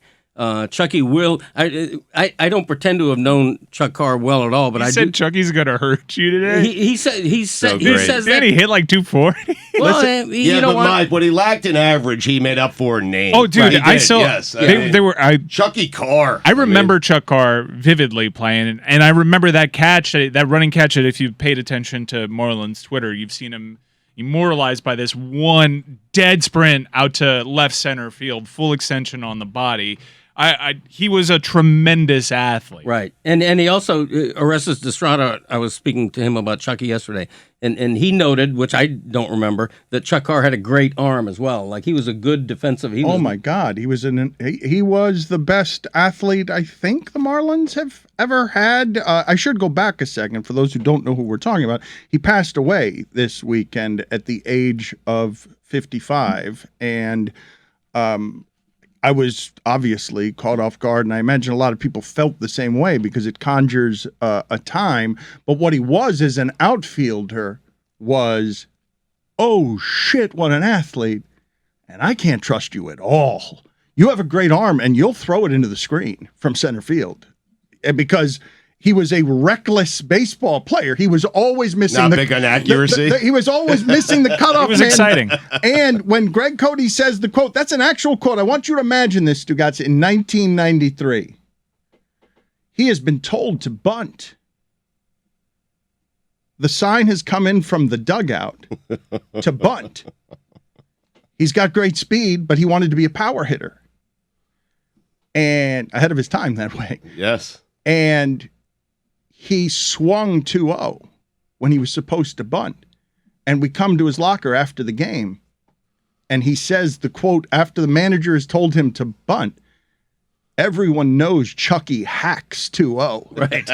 Chucky will. I don't pretend to have known Chuck Carr well at all, but I I said do. Chucky's gonna hurt you today. He said he great. says Didn't that. he hit like 240? Well, you know but what? Mike, what he lacked in average, he made up for in name. Oh, dude, He I did, saw. yes. They were. Chucky Carr. I remember Chuck Carr vividly playing, and I remember that catch, that running catch. That if you've paid attention to Marlon's Twitter, you've seen him immortalized by this one dead sprint out to left center field, full extension on the body. He was a tremendous athlete. Right. And he also, Orestes Destrada, I was speaking to him about Chucky yesterday, and he noted, which I don't remember, that Chuck Carr had a great arm as well. Like, he was a good defensive. Oh my God, he was he was the best athlete I think the Marlins have ever had. I should go back a second for those who don't know who we're talking about. He passed away this weekend at the age of 55, and I was obviously caught off guard, and I imagine a lot of people felt the same way because it conjures a time. But what he was as an outfielder was, oh shit, what an athlete. And I can't trust you at all. You have a great arm, and you'll throw it into the screen from center field. And because he was a reckless baseball player. He was always missing Not big on accuracy. he was always missing the cutoff. It was exciting. And when Greg Cote says the quote, that's an actual quote. I want you to imagine this, Stugotz. In 1993, he has been told to bunt. The sign has come in from the dugout to bunt. He's got great speed, but he wanted to be a power hitter. And ahead of his time that way. Yes. And he swung 2-0 when he was supposed to bunt. And we come to his locker after the game, and he says the quote, after the manager has told him to bunt, everyone knows Chucky hacks 2-0. Right.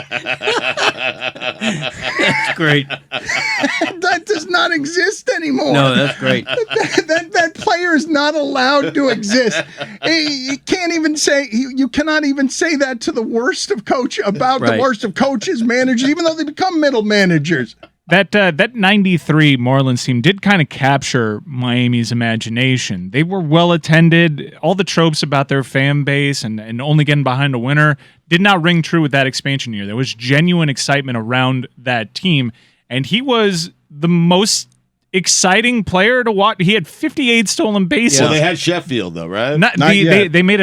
That's great. That does not exist anymore. No, that's great. That player is not allowed to exist. You can't even say, you cannot even say that to the worst of coach about the Right. worst of coaches, managers, even though they become middle managers. That 93 Marlins team did kind of capture Miami's imagination. They were well attended. All the tropes about their fan base and only getting behind a winner did not ring true with that expansion year. There was genuine excitement around that team, and he was the most exciting player to watch. He had 58 stolen bases. Well, they had Sheffield though, right? They made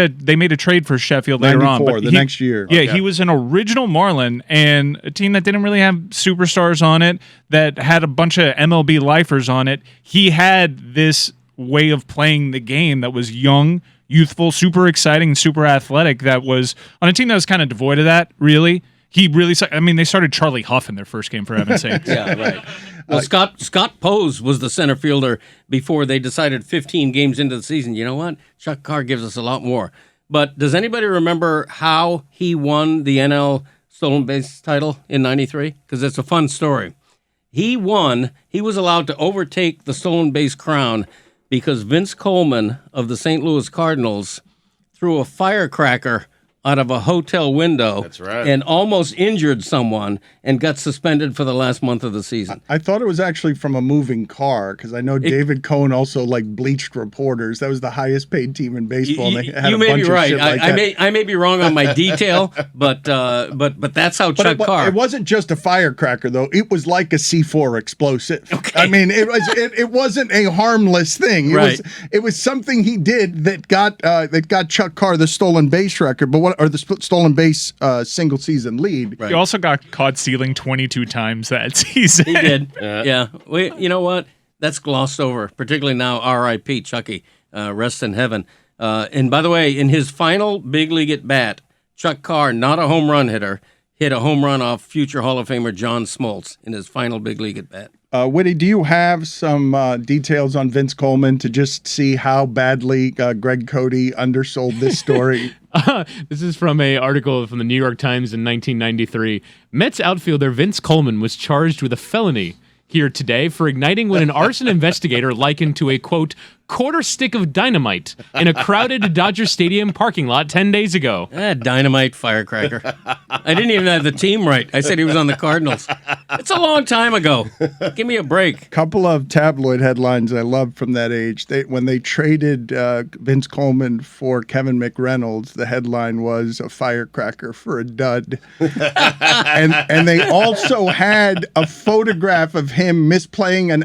a trade for Sheffield later on, but next year. Yeah, Okay. he was an original Marlin, and a team that didn't really have superstars on it, that had a bunch of MLB lifers on it. He had this way of playing the game that was young, youthful, super exciting, and super athletic. That was on a team that was kind of devoid of that. Really, they started Charlie Huff in their first game, for heaven's sake. Yeah, right. Well, Scott Pose was the center fielder before they decided 15 games into the season. You know what? Chuck Carr gives us a lot more. But does anybody remember how he won the NL stolen base title in 93? Because it's a fun story. He won. He was allowed to overtake the stolen base crown because Vince Coleman of the St. Louis Cardinals threw a firecracker out of a hotel window. That's right. And almost injured someone and got suspended for the last month of the season. I thought it was actually from a moving car because I know David Cohn also bleached reporters. That was the highest paid team in baseball. And they had You a may bunch be of right. shit like that. I may be wrong on my detail, but that's how Chuck Carr. It wasn't just a firecracker though. It was like a C4 explosive. Okay. I mean, it wasn't a harmless thing. It was something he did that got Chuck Carr the stolen base record, the stolen base single season lead. He also got caught stealing 22 times that season. He did. Yeah. Well, you know what? That's glossed over, particularly now. R.I.P. Chucky, rest in heaven. And by the way, in his final big league at bat, Chuck Carr, not a home run hitter, hit a home run off future Hall of Famer John Smoltz in his final big league at bat. Whitty, do you have some details on Vince Coleman to just see how badly Greg Cote undersold this story? This is from an article from the New York Times in 1993. Mets outfielder Vince Coleman was charged with a felony here today for igniting what an arson investigator likened to a, quote, quarter stick of dynamite in a crowded Dodger Stadium parking lot 10 days ago. Dynamite firecracker. I didn't even have the team right. I said he was on the Cardinals. It's a long time ago. Give me a break. Couple of tabloid headlines I love from that age. When they traded Vince Coleman for Kevin McReynolds, the headline was "A firecracker for a dud," and they also had a photograph of him misplaying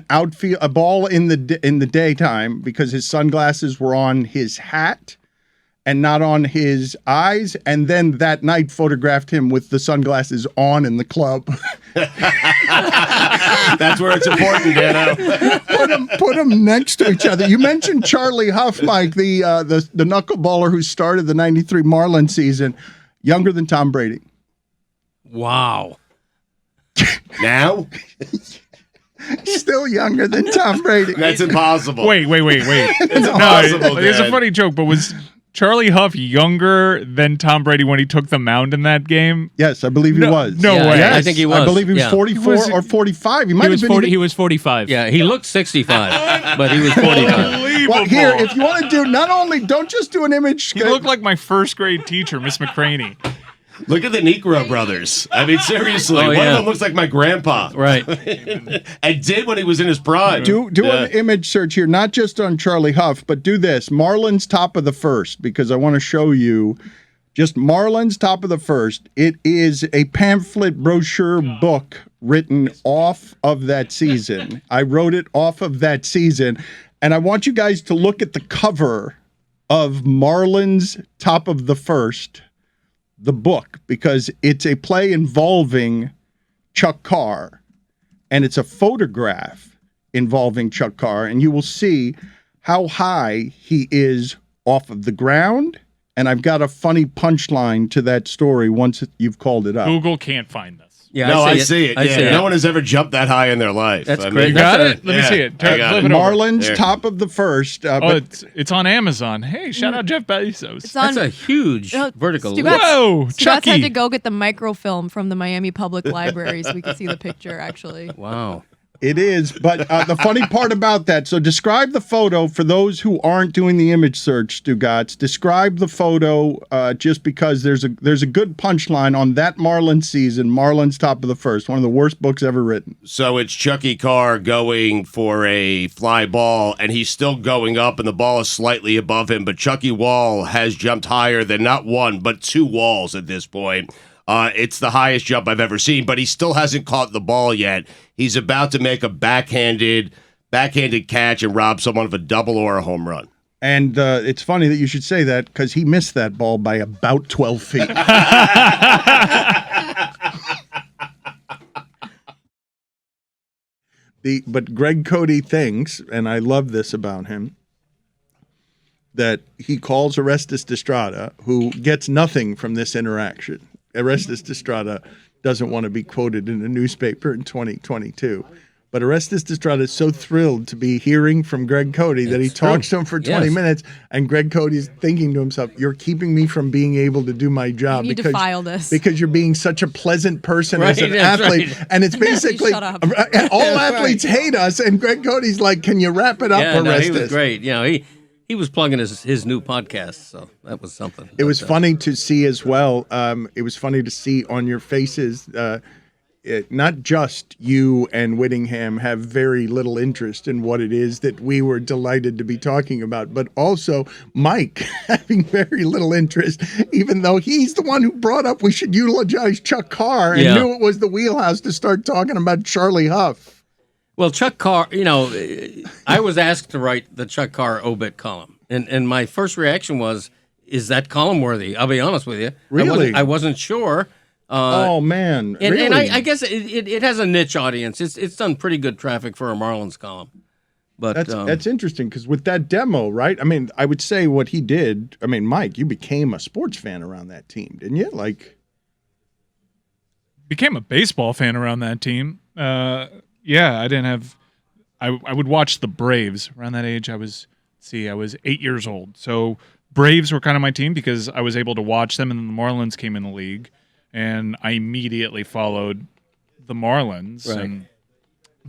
a ball in the daytime because his sunglasses were on his hat and not on his eyes, and then that night photographed him with the sunglasses on in the club. That's where it's important, Dano. Put them next to each other. You mentioned Charlie Huff, Mike, the knuckleballer who started the '93 Marlins season, younger than Tom Brady. Wow. Now? Still younger than Tom Brady. That's impossible. Wait. It's No, impossible, it's a Dad. funny joke, but was Charlie Huff younger than Tom Brady when he took the mound in that game? Yes, I believe he was. No Yeah, way. yeah, I think he was. I believe he was Yeah. 44 or 45. He might He was have been 40. even- He was 45. Yeah, he looked 65, but he was 45. Well, here, if you want to do, don't just do an image. He looked like my first grade teacher, Miss McCraney. Look at the Negro brothers. I mean, seriously. Oh, One yeah. of them looks like my grandpa. Right. And did when he was in his prime. Do an image search here, not just on Charlie Huff, but do this. Marlins top of the first, because I want to show you just Marlins top of the first. It is a pamphlet brochure book written off of that season. I wrote it off of that season. And I want you guys to look at the cover of Marlins top of the first, the book, because it's a play involving Chuck Carr, and it's a photograph involving Chuck Carr, and you will see how high he is off of the ground. And I've got a funny punchline to that story once you've called it up. Google can't find this. Yeah, No, I see it. I Yeah. see it. No one has ever jumped that high in their life. That's I great. You mean, got That's it? Let me yeah, see it. I got Flip it. it over. Marlins There. top of the first. Oh, But it's on Amazon. Hey, shout out Jeff Bezos. It's on. That's a huge vertical. Stugotz- lift. Whoa, Stugotz Chucky. had to go get the microfilm from the Miami Public Library so we could see the picture, actually. Wow. it is. But the funny part about that, so describe the photo for those who aren't doing the image search, Stugotz. Describe the photo just because there's a good punchline on that Marlins season, Marlins top of the first, one of the worst books ever written. So it's Chucky Carr going for a fly ball, and he's still going up, and the ball is slightly above him. But Chucky Wall has jumped higher than not one, but two walls at this point. It's the highest jump I've ever seen, but he still hasn't caught the ball yet. He's about to make a backhanded catch and rob someone of a double or a home run. And it's funny that you should say that because he missed that ball by about 12 feet. But Greg Cote thinks, and I love this about him, that he calls Orestes Destrada, who gets nothing from this interaction. Orestes Destrada doesn't want to be quoted in a newspaper in 2022. But Orestes Destrada is so thrilled to be hearing from Greg Cote that he It's talks true. to him for 20 Yes. minutes, and Greg Cote is thinking to himself, "You're keeping me from being able to do my job You need to file this. because you're being such a pleasant person as Right, an that's athlete." right. And it's basically Shut up. all That's athletes hate us, and Greg Cote's like, "Can you wrap it up, Yeah, no, Orestes?" he was great. You know, he was plugging his new podcast, so that was something. It was But, funny to see as well. It was funny to see on your faces, not just you and Whittingham have very little interest in what it is that we were delighted to be talking about, but also Mike having very little interest, even though he's the one who brought up we should utilize Chuck Carr and Yeah. knew it was the wheelhouse to start talking about Charlie Huff. Well, Chuck Carr, you know, I was asked to write the Chuck Carr obit column, and my first reaction was, "Is that column worthy?" I'll be honest with you. Really? I wasn't sure. Oh man, And, really? and I guess it has a niche audience. It's done pretty good traffic for a Marlins column. But That's interesting because with that demo, right? I mean, I would say what he did. I mean, Mike, you became a sports fan around that team, didn't you? Like, Became a baseball fan around that team. Yeah, I didn't have. I would watch the Braves around that age. I was 8 years old. So Braves were kind of my team because I was able to watch them, and then the Marlins came in the league, and I immediately followed the Marlins Right. and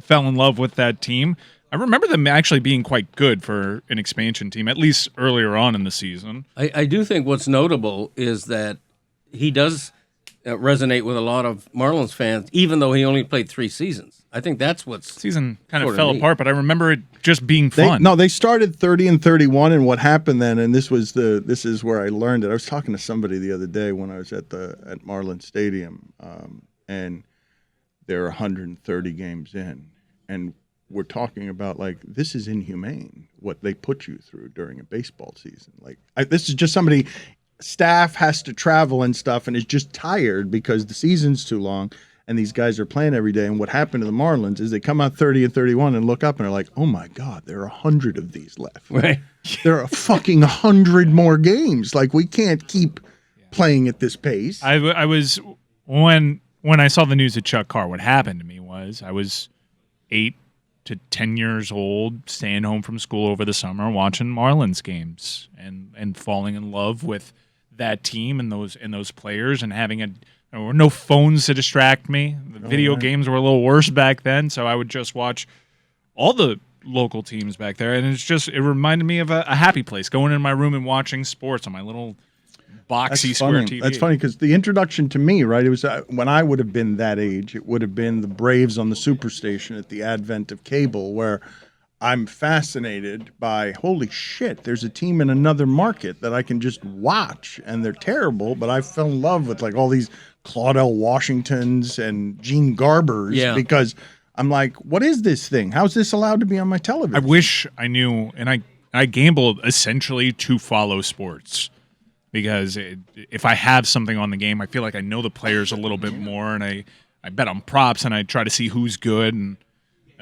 fell in love with that team. I remember them actually being quite good for an expansion team, at least earlier on in the season. I do think what's notable is that he does resonate with a lot of Marlins fans, even though he only played 3 seasons. I think that's what's Season kind of sort of fell neat. apart, but I remember it just being fun. They started 30-31, and what happened then, and this is where I learned it. I was talking to somebody the other day when I was at Marlins Stadium, and they're 130 games in, and we're talking about, like, this is inhumane what they put you through during a baseball season. Like, this is just somebody, staff has to travel and stuff, and is just tired because the season's too long. And these guys are playing every day. And what happened to the Marlins is they come out 30-31 and look up and are like, oh, my God, there are 100 of these left. right. There are fucking 100 more games. Like, we can't keep playing at this pace. I was when I saw the news of Chuck Carr, what happened to me was I was 8 to 10 years old, staying home from school over the summer, watching Marlins games and falling in love with that team and those players, and there were no phones to distract me. The video games were a little worse back then, so I would just watch all the local teams back there, and it reminded me of a happy place, going in my room and watching sports on my little boxy square TV. That's funny because the introduction to me, right, it was when I would have been that age, it would have been the Braves on the Superstation at the advent of cable, where I'm fascinated by, holy shit, there's a team in another market that I can just watch, and they're terrible, but I fell in love with, like, all these Claudel Washingtons and Gene Garbers because I'm like, what is this thing? How's this allowed to be on my television? I wish I knew, and I gambled essentially to follow sports because if I have something on the game, I feel like I know the players a little bit more, and I bet on props, and I try to see who's good and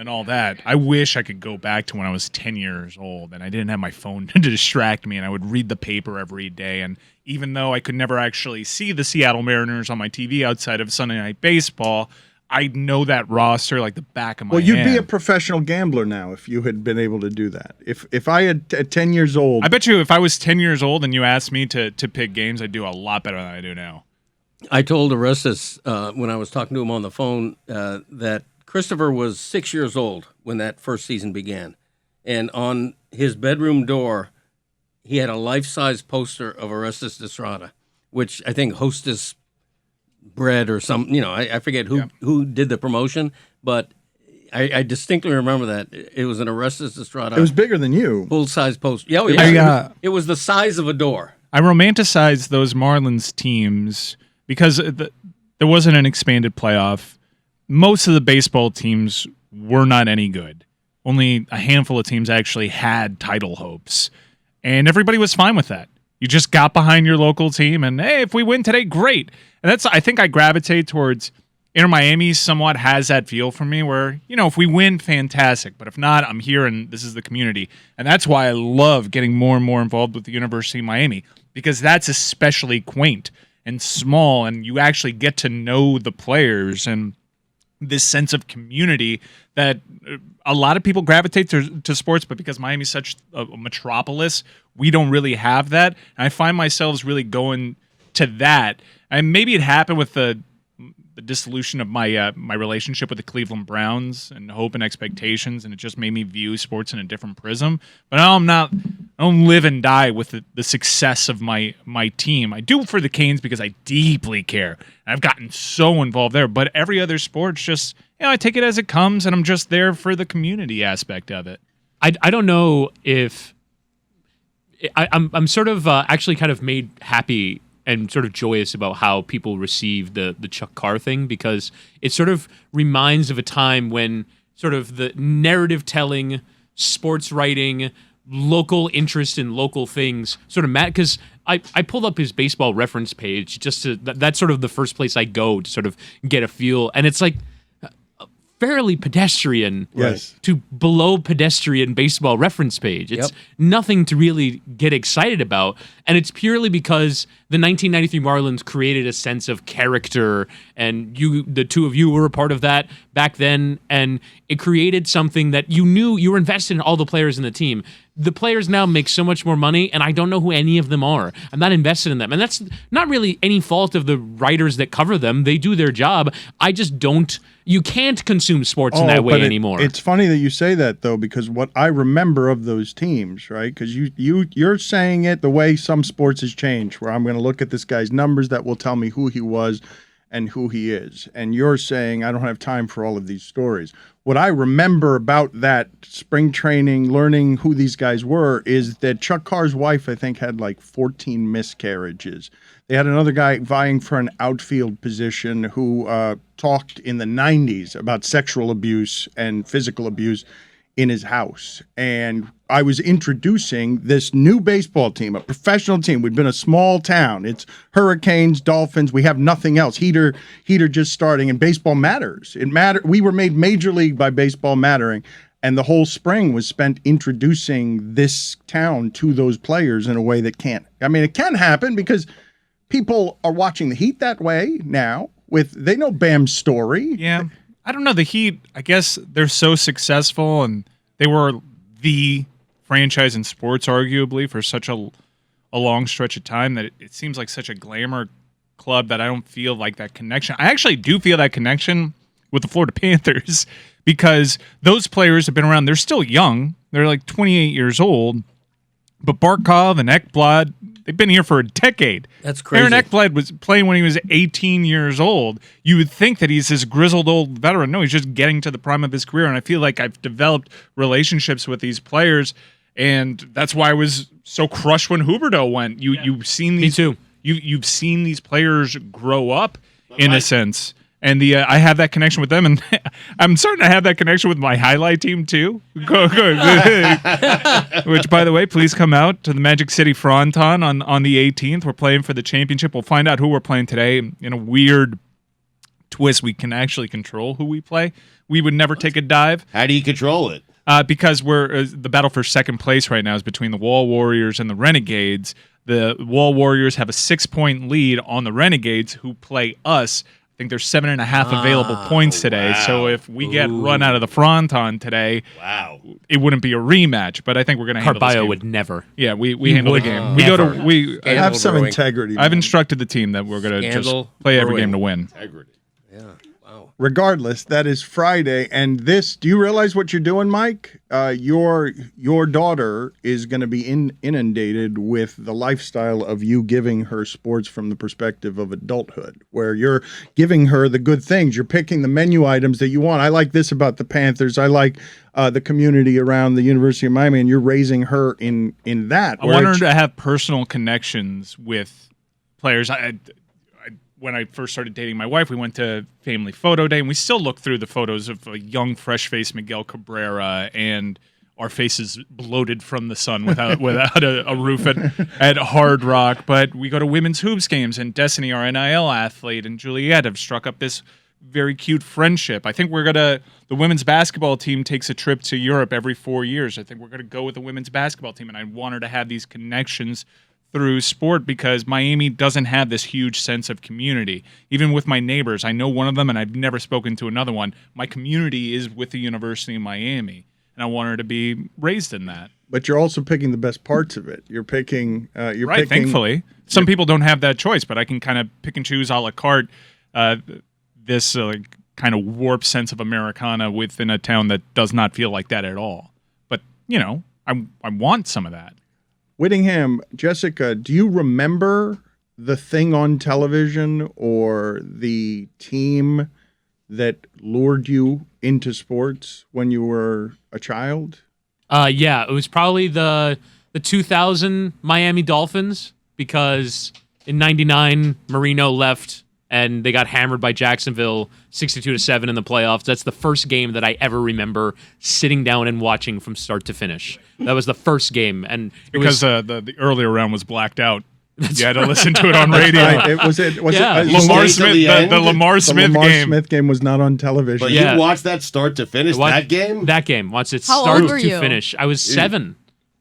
all that. I wish I could go back to when I was 10 years old and I didn't have my phone to distract me, and I would read the paper every day. And even though I could never actually see the Seattle Mariners on my TV outside of Sunday Night Baseball, I know that roster like the back of my hand. Well, you'd be a professional gambler now if you had been able to do that. If I had at 10 years old... I bet you if I was 10 years old and you asked me to pick games, I'd do a lot better than I do now. I told Arestas when I was talking to him on the phone that Christopher was 6 years old when that first season began. And on his bedroom door, he had a life-size poster of Orestes Estrada, which I think Hostess Bread or some, I forget who did the promotion, but I distinctly remember that. It was an Orestes Estrada. It was bigger than you. Full-size poster. Yeah. It was the size of a door. I romanticize those Marlins teams because there wasn't an expanded playoff. Most of the baseball teams were not any good. Only a handful of teams actually had title hopes. And everybody was fine with that. You just got behind your local team and, hey, if we win today, great. And I think I gravitate towards Inter Miami somewhat has that feel for me where, if we win, fantastic. But if not, I'm here and this is the community. And that's why I love getting more and more involved with the University of Miami, because that's especially quaint and small and you actually get to know the players and this sense of community that a lot of people gravitate to sports, but because Miami's such a metropolis, we don't really have that. And I find myself really going to that. And maybe it happened with the dissolution of my my relationship with the Cleveland Browns and hope and expectations, and it just made me view sports in a different prism. But I don't live and die with the success of my team. I do for the Canes because I deeply care. And I've gotten so involved there. But every other sport's just, I take it as it comes, and I'm just there for the community aspect of it. I don't know if I'm sort of actually kind of made happy and sort of joyous about how people receive the Chuck Carr thing, because it sort of reminds of a time when sort of the narrative telling, sports writing, local interest in local things sort of because I pulled up his baseball reference page just to that's sort of the first place I go to sort of get a feel, and it's like fairly pedestrian to below pedestrian baseball reference page. It's nothing to really get excited about. And it's purely because the 1993 Marlins created a sense of character, and the two of you were a part of that back then. And it created something that you knew you were invested in all the players in the team. the players now make so much more money, and I don't know who any of them are. I'm not invested in them. And that's not really any fault of the writers that cover them. They do their job. I just don't. You can't consume sports in that way anymore. It's funny that you say that, though, because what I remember of those teams, right? Because you're saying it the way some sports has changed, where I'm going to look at this guy's numbers that will tell me who he was and who he is. And you're saying I don't have time for all of these stories. What I remember about that spring training, learning who these guys were, is that Chuck Carr's wife, I think, had like 14 miscarriages. They had another guy vying for an outfield position who talked in the 90s about sexual abuse and physical abuse in his house. And I was introducing this new baseball team, a professional team. We've been a small town. It's Hurricanes, Dolphins. We have nothing else. Heater just starting, and baseball matters. We were made major league by baseball mattering, and the whole spring was spent introducing this town to those players in a way that can't. I mean, it can happen because people are watching the Heat that way now. They know Bam's story. Yeah. I don't know. The Heat, I guess they're so successful, and they were the franchise in sports, arguably, for such a long stretch of time that it seems like such a glamour club that I don't feel like that connection. I actually do feel that connection with the Florida Panthers because those players have been around. They're still young. They're like 28 years old. But Barkov and Ekblad, they've been here for a decade. That's crazy. Aaron Ekblad was playing when he was 18 years old. You would think that he's this grizzled old veteran. No, he's just getting to the prime of his career. And I feel like I've developed relationships with these players, and that's why I was so crushed when Huberdeau went. You've seen these. Me too. You've seen these players grow up in a sense. And I have that connection with them, and I'm starting to have that connection with my highlight team too. Which, by the way, please come out to the Magic City Fronton on the 18th. We're playing for the championship. We'll find out who we're playing today. In a weird twist, we can actually control who we play. We would never take a dive. How do you control it? Because we're the battle for second place right now is between the Wall Warriors and the Renegades. The Wall Warriors have a 6-point lead on the Renegades, who play us. I think there's 7.5 available points today. Wow. So if we get run out of the Fronton today, it wouldn't be a rematch. But I think we're going to handle this Carballo game. would never. Yeah, we handle the game. Never. Have some brewing. integrity. I've instructed the team that we're going to just play every game to win. Integrity. Yeah. Wow. Regardless, that is Friday, and this. Do you realize what you're doing, Mike? Your daughter is going to be inundated with the lifestyle of you giving her sports from the perspective of adulthood, where you're giving her the good things. You're picking the menu items that you want. I like this about the Panthers. I like the community around the University of Miami, and you're raising her in that. I want her to have personal connections with players. When I first started dating my wife, we went to family photo day, and we still look through the photos of a young, fresh-faced Miguel Cabrera and our faces bloated from the sun without a roof at Hard Rock. But we go to women's hoops games, and Destiny, our NIL athlete, and Juliet have struck up this very cute friendship. I think the women's basketball team takes a trip to Europe every 4 years. I think we're going to go with the women's basketball team, and I want her to have these connections through sport because Miami doesn't have this huge sense of community. Even with my neighbors, I know one of them and I've never spoken to another one. My community is with the University of Miami, and I want her to be raised in that. But you're also picking the best parts of it. You're picking. Right, thankfully. Some people don't have that choice, but I can kind of pick and choose a la carte this kind of warped sense of Americana within a town that does not feel like that at all. But, I want some of that. Whittingham, Jessica, do you remember the thing on television or the team that lured you into sports when you were a child? Yeah, it was probably the 2000 Miami Dolphins because in '99 Marino left and they got hammered by Jacksonville 62-7 in the playoffs. That's the first game that I ever remember sitting down and watching from start to finish. That was the first game, and because the earlier round was blacked out. You had to listen to it on radio. Right. Was Lamar it Smith? The Lamar Smith Lamar game. Smith game was not on television. But you watched that start to finish, that game? That game. Watched it How start old were to you? finish. I was 7.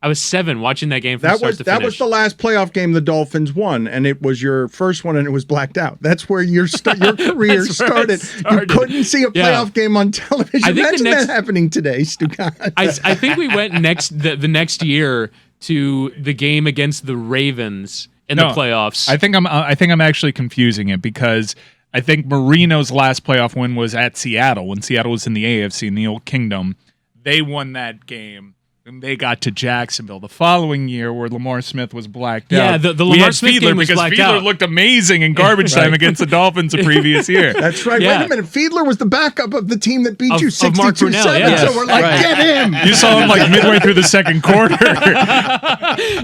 I was 7 watching that game from start to finish. That was the last playoff game the Dolphins won, and it was your first one, and it was blacked out. That's where your career started. You couldn't see a playoff game on television. Imagine that happening today, Stugotz. I think we went the next year to the game against the Ravens in the playoffs. I think I'm actually confusing it because I think Marino's last playoff win was at Seattle when Seattle was in the AFC in the Old Kingdom. They won that game. And they got to Jacksonville the following year where Lamar Smith was blacked out. Yeah, the Lamar Smith game was blacked out. Fiedler looked amazing in garbage time against the Dolphins the previous year. That's right. Yeah. Wait a minute. Fiedler was the backup of the team that beat you Mark 62-7. Brunell, yeah. So we're like, get him. You saw him like midway through the second quarter.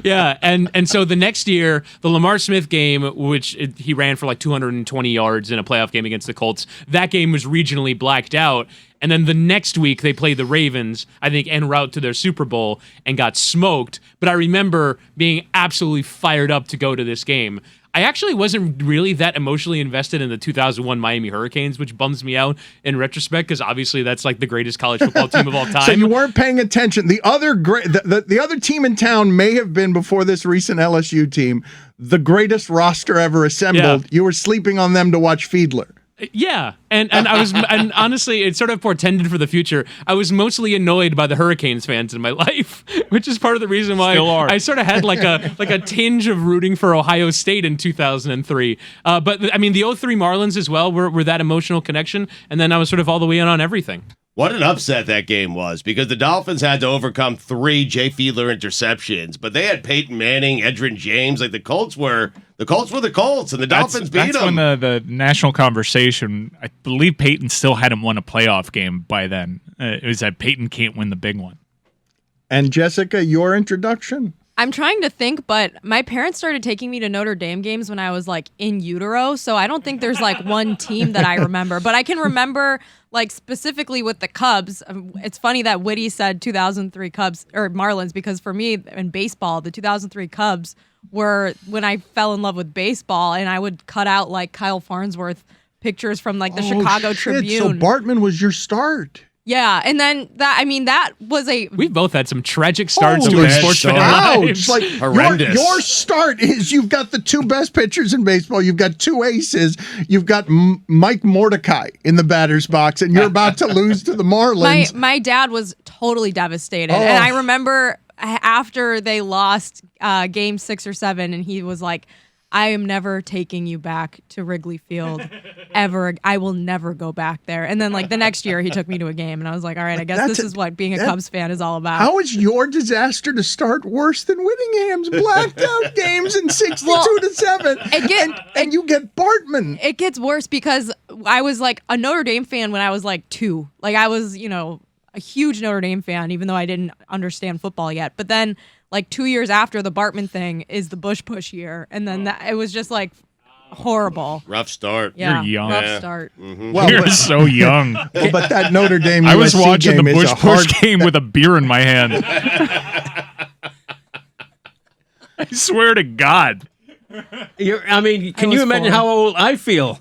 Yeah, and so the next year, the Lamar Smith game, which he ran for like 220 yards in a playoff game against the Colts, that game was regionally blacked out. And then the next week, they played the Ravens, I think, en route to their Super Bowl and got smoked. But I remember being absolutely fired up to go to this game. I actually wasn't really that emotionally invested in the 2001 Miami Hurricanes, which bums me out in retrospect because obviously that's like the greatest college football team of all time. So you weren't paying attention. The other the other team in town may have been, before this recent LSU team, the greatest roster ever assembled. Yeah. You were sleeping on them to watch Fiedler. Yeah, and I was, and honestly, it sort of portended for the future. I was mostly annoyed by the Hurricanes fans in my life, which is part of the reason why I sort of had like a tinge of rooting for Ohio State in 2003. But I mean, the 03 Marlins as well were that emotional connection, and then I was sort of all the way in on everything. What an upset that game was, because the Dolphins had to overcome 3 Jay Fiedler interceptions, but they had Peyton Manning, Edgerrin James. Like the Colts were the Colts, and the Dolphins beat them. That's when the national conversation, I believe Peyton still hadn't won a playoff game by then. It was that Peyton can't win the big one. And Jessica, your introduction? I'm trying to think, but my parents started taking me to Notre Dame games when I was like in utero, so I don't think there's like one team that I remember, but I can remember like specifically with the Cubs. It's funny that Whitty said 2003 Cubs or Marlins, because for me in baseball, the 2003 Cubs were when I fell in love with baseball, and I would cut out like Kyle Farnsworth pictures from like the Chicago Tribune. So Bartman was your start. Yeah, and then that was a... We've both had some tragic starts to our sports fan lives. Like, horrendous. Your start is you've got the 2 best pitchers in baseball. You've got 2 aces. You've got Mike Mordecai in the batter's box, and you're about to lose to the Marlins. My dad was totally devastated, and I remember after they lost game 6 or 7, and he was like, I am never taking you back to Wrigley Field ever. I will never go back there. And then like the next year he took me to a game, and I was like, all right, I guess this is what being a Cubs fan is all about. How is your disaster to start worse than Whittingham's blacked out games in 62-7? And you get Bartman. It gets worse because I was like a Notre Dame fan when I was like 2. Like I was, a huge Notre Dame fan, even though I didn't understand football yet. But then like 2 years after the Bartman thing is the Bush push year. And then it was just like horrible. Rough start. Yeah, you're young. Rough start. Mm-hmm. Well, you're so young. Well, but that Notre Dame I was USC watching the game Bush push game with a beer in my hand. I swear to God. Can you imagine how old I feel?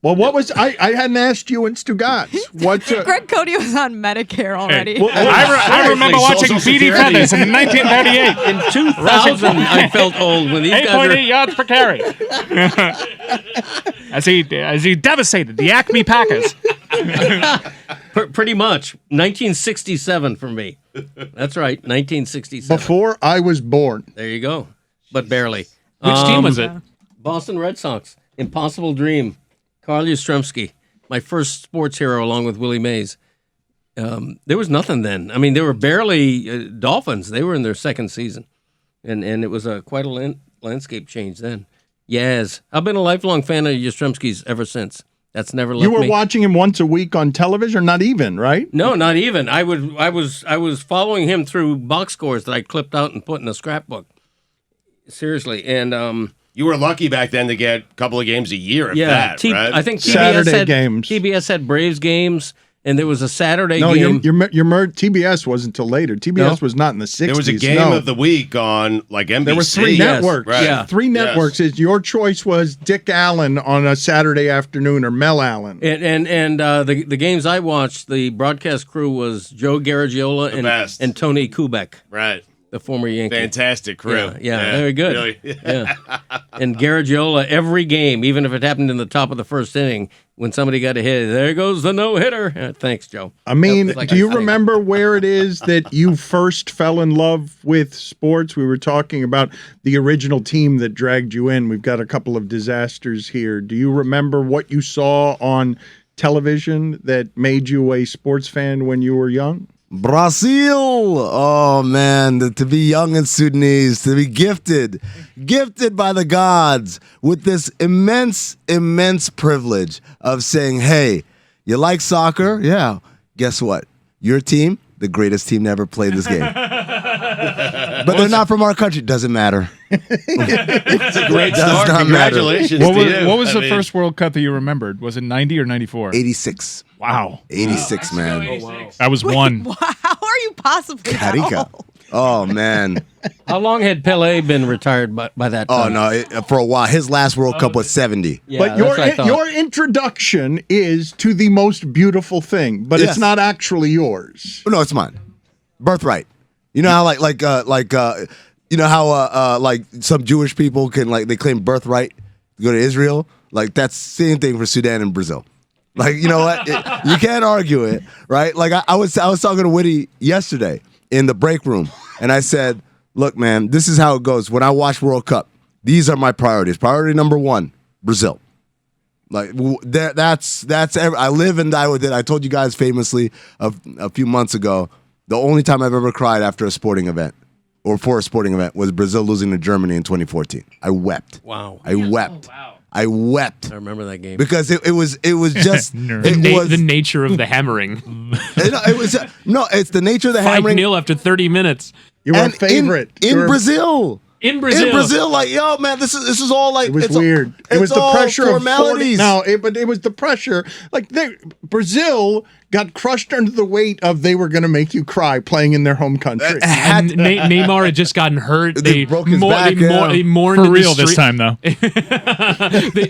Well, what was I hadn't asked you and Stugotz. What Greg Cote was on Medicare already. Well, I remember watching Beady Feathers in 1938. In 2000, I felt old when these guys 8.8 yards per carry. as he devastated the Acme Packers. Pretty much 1967 for me. That's right, 1967. Before I was born. There you go, but barely. Which team was it? Boston Red Sox. Impossible Dream. Carl Yastrzemski, my first sports hero, along with Willie Mays. There was nothing then. I mean, they were barely Dolphins. They were in their second season, and it was quite a landscape change then. Yes, I've been a lifelong fan of Yastrzemski's ever since. That's never left me. You were watching him once a week on television, or not even, right? No, not even. I was following him through box scores that I clipped out and put in a scrapbook. Seriously, and you were lucky back then to get a couple of games a year, right? I think games. TBS had Braves games, and there was a Saturday game. No, your TBS wasn't until later. TBS was not in the 60s. There was a game of the week on like NBC. There were 3 networks. Right. Yeah. 3 networks. Your choice was Dick Allen on a Saturday afternoon or Mel Allen. And the games I watched, the broadcast crew was Joe Garagiola and Tony Kubek. Right. the former Yankee. Fantastic crew. Yeah, very good. Really. Yeah. And Garagiola, every game, even if it happened in the top of the first inning, when somebody got a hit, there goes the no-hitter. Thanks, Joe. I mean, Like do you I say. remember where it is that you first fell in love with sports? We were talking about the original team that dragged you in. We've got a couple of disasters here. Do you remember what you saw on television that made you a sports fan when you were young? Brazil. Oh man, to be young and Sudanese, to be gifted by the gods with this immense privilege of saying, "Hey, you like soccer? Yeah. Guess what? Your team, the greatest team to ever play this game. But they're not from our country. Doesn't matter. It's a great Does start. not Congratulations What to was, you. what was I the mean, first World Cup that you remembered? Was it 90 or 94? 86. Wow. 86, man. That was one. How are you possibly that Carica. old? Oh man. How long had Pele been retired by that Oh time? no, for a while. His last World Cup was 70. Yeah, But that's what I thought. your introduction is to the most beautiful thing, but Yes. it's not actually yours. No, it's mine. Birthright. You know how you know how like some Jewish people can they claim birthright to go to Israel? Like that's the same thing for Sudan and Brazil. Like, you know what? You can't argue it, right? Like I was talking to Whitty yesterday in the break room, and I said, "Look, man, this is how it goes. When I watch World Cup, these are my priorities. Priority number 1, Brazil. Like that's I live and die with it. I told you guys famously a few months ago, the only time I've ever cried after a sporting event or for a sporting event was Brazil losing to Germany in 2014. I wept. Wow. I wept. I wept. I remember that game. Because it was just The nature of the hammering. it's the nature of the hammering 5-0 after 30 minutes. Your and favorite in Brazil. In Brazil. In Brazil, like, yo, man, this is all like It was it's weird. It was the all pressure of 40. formalities. But it was the pressure. Like Brazil got crushed under the weight of they were going to make you cry playing in their home country. And Neymar had just gotten hurt. They broke his back, They mourned For in real the this street. time, though.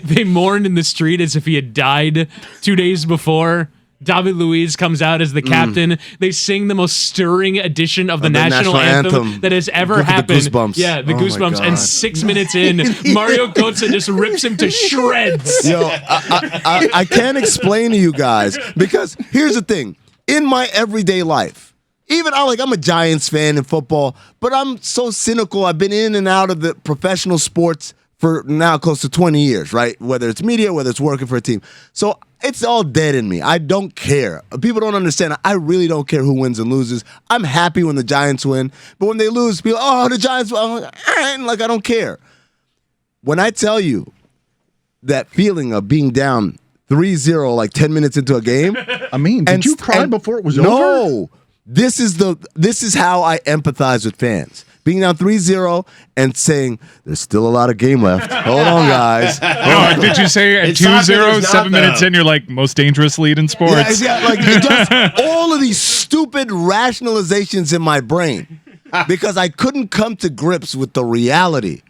they mourned in the street as if he had died 2 days before. David Luiz comes out as the captain. They sing the most stirring edition of the national anthem that has ever Look at the happened. goosebumps. Yeah, the Oh my goosebumps. God. And 6 minutes in, Mario Cote just rips him to shreds. Yo, I can't explain to you guys because here's the thing. In my everyday life, even I'm a Giants fan in football, but I'm so cynical. I've been in and out of the professional sports for now close to 20 years, right? Whether it's media, whether it's working for a team. So it's all dead in me. I don't care. People don't understand. I really don't care who wins and loses. I'm happy when the Giants win, but when they lose, people, the Giants win. I'm like, I don't care. When I tell you that feeling of being down 3-0 like 10 minutes into a game. I mean, did you cry before it was over? No. This is how I empathize with fans. Being down 3-0 and saying, there's still a lot of game left. Hold on, guys. No, did you say at It's not that 2-0, it's 7 not, minutes though. in, you're like, most dangerous lead in sports? Yeah, like just all of these stupid rationalizations in my brain because I couldn't come to grips with the reality.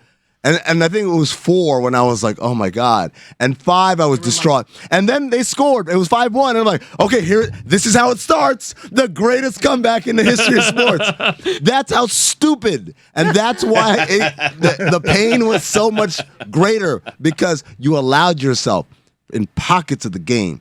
And I think it was 4 when I was like, oh my God. And 5, I was distraught. And then they scored. It was 5-1. And I'm like, okay, this is how it starts. The greatest comeback in the history of sports. That's how stupid. And that's why the pain was so much greater because you allowed yourself in pockets of the game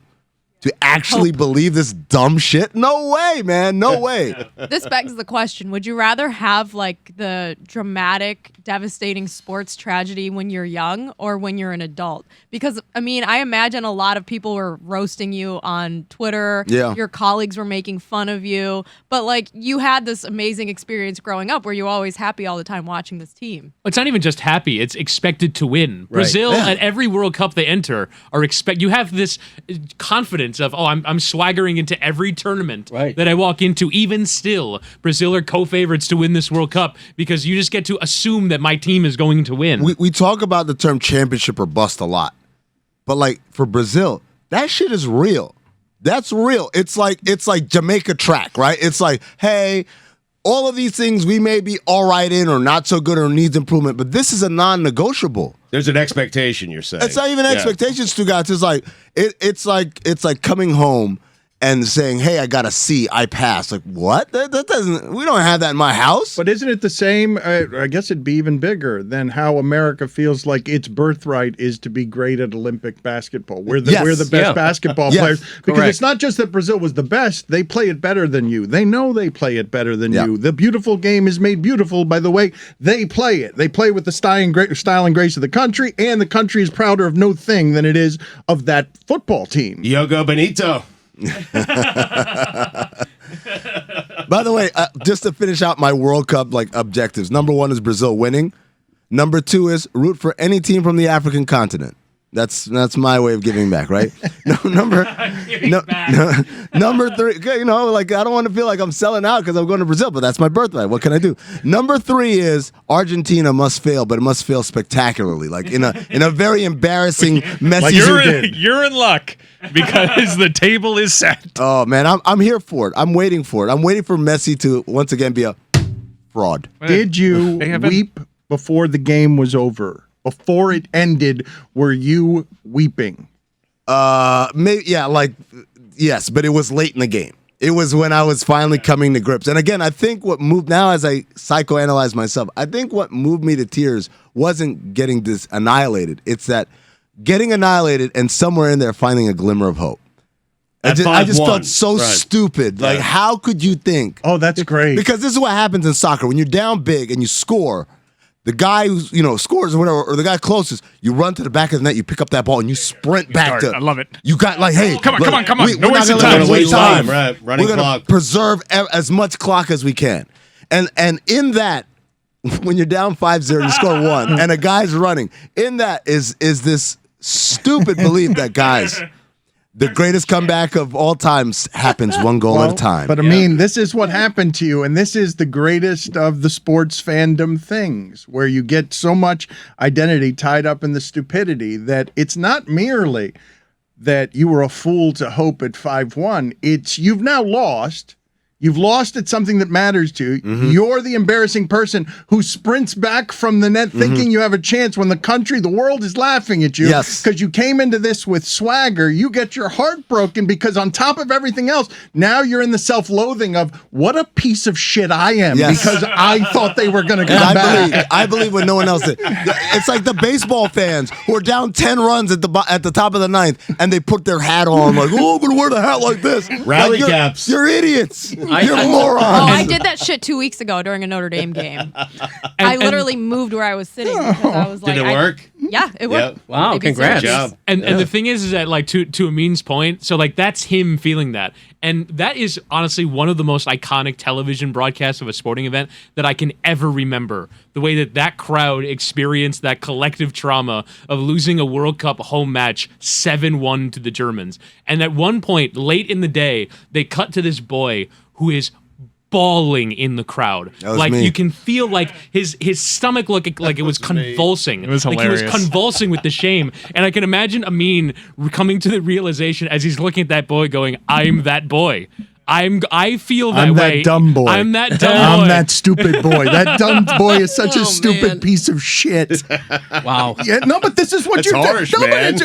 to actually believe this dumb shit? No way, man. No way. This begs the question, would you rather have like the dramatic, devastating sports tragedy when you're young or when you're an adult? Because, I mean, I imagine a lot of people were roasting you on Twitter. Yeah. Your colleagues were making fun of you. But, like, you had this amazing experience growing up where you were always happy all the time watching this team. It's not even just happy; it's expected to win. Brazil at every World Cup they enter you have this confidence of I'm swaggering into every tournament that I walk into. Even still, Brazil are co-favorites to win this World Cup because you just get to assume that my team is going to win. We talk about the term championship or bust a lot, but like for Brazil, that shit is real. That's real. It's like Jamaica track, right? It's like, hey, all of these things we may be all right in or not so good or needs improvement, but this is a non-negotiable. There's an expectation, you're saying. It's not even expectations, Stugotz. It's like it's like coming home and saying, "Hey, I got a C, I passed." Like, what? That doesn't. We don't have that in my house. But isn't it the same? I guess it'd be even bigger than how America feels like its birthright is to be great at Olympic basketball. We're the best basketball players because it's not just that Brazil was the best; they play it better than you. They know they play it better than you. The beautiful game is made beautiful by the way they play it. They play with the style and grace of the country, and the country is prouder of no thing than it is of that football team. Yogo Benito. By the way, just to finish out my World Cup objectives, number 1 is Brazil winning. Number 2 is root for any team from the African continent. That's my way of giving back, right? Number 3. I don't want to feel like I'm selling out because I'm going to Brazil, but that's my birthright. What can I do? Number 3 is Argentina must fail, but it must fail spectacularly, like in a very embarrassing, messy. You're in luck because the table is set. Oh man, I'm here for it. I'm waiting for it. I'm waiting for Messi to once again be a fraud. Did you weep before the game was over? Before it ended, were you weeping? Maybe, yes, but it was late in the game. It was when I was finally coming to grips. And again, I think what moved, now as I psychoanalyze myself, I think what moved me to tears wasn't getting this annihilated. It's that getting annihilated and somewhere in there finding a glimmer of hope. I just felt so stupid. Like, how could you think? Oh, that's great. Because this is what happens in soccer. When you're down big and you score, the guy who scores or whatever, or the guy closest, you run to the back of the net, you pick up that ball, and you sprint back to. I love it. You got hey, come on. We're not going to waste time. Right, we're going to preserve as much clock as we can, and in that, when you're down 5-0, you score 1, and a guy's running. In that is this stupid belief that guys. The greatest comeback of all time happens one goal at a time. But Amin, this is what happened to you, and this is the greatest of the sports fandom things, where you get so much identity tied up in the stupidity that it's not merely that you were a fool to hope at 5-1. It's you've now lost. You've lost at something that matters to you. Mm-hmm. You're the embarrassing person who sprints back from the net thinking you have a chance when the world is laughing at you. Yes. Because you came into this with swagger. You get your heart broken because on top of everything else, now you're in the self-loathing of what a piece of shit I am because I thought they were going to come back. I believe when no one else did. It's like the baseball fans who are down 10 runs at the top of the 9th and they put their hat on like, oh, I'm going to wear the hat like this. Rally caps. You're idiots. You're morons. Oh, I did that shit 2 weeks ago during a Notre Dame game. I literally moved where I was sitting because I was like, did it work? Yeah, it worked. Yep. Wow, congrats. Good job. And the thing is that like to Amin's point, so like that's him feeling that. And that is honestly one of the most iconic television broadcasts of a sporting event that I can ever remember. The way that crowd experienced that collective trauma of losing a World Cup home match 7-1 to the Germans. And at one point late in the day, they cut to this boy who is bawling in the crowd. Like me. You can feel like his stomach looked like it was convulsing. It was like hilarious. he was convulsing with the shame. And I can imagine Amin coming to the realization as he's looking at that boy going, I'm that boy. I feel that way. I'm that dumb boy. I'm that dumb boy. I'm that stupid boy. That dumb boy is such a stupid man. piece of shit. Wow. Yeah, no, but this is what That's you're harsh, man.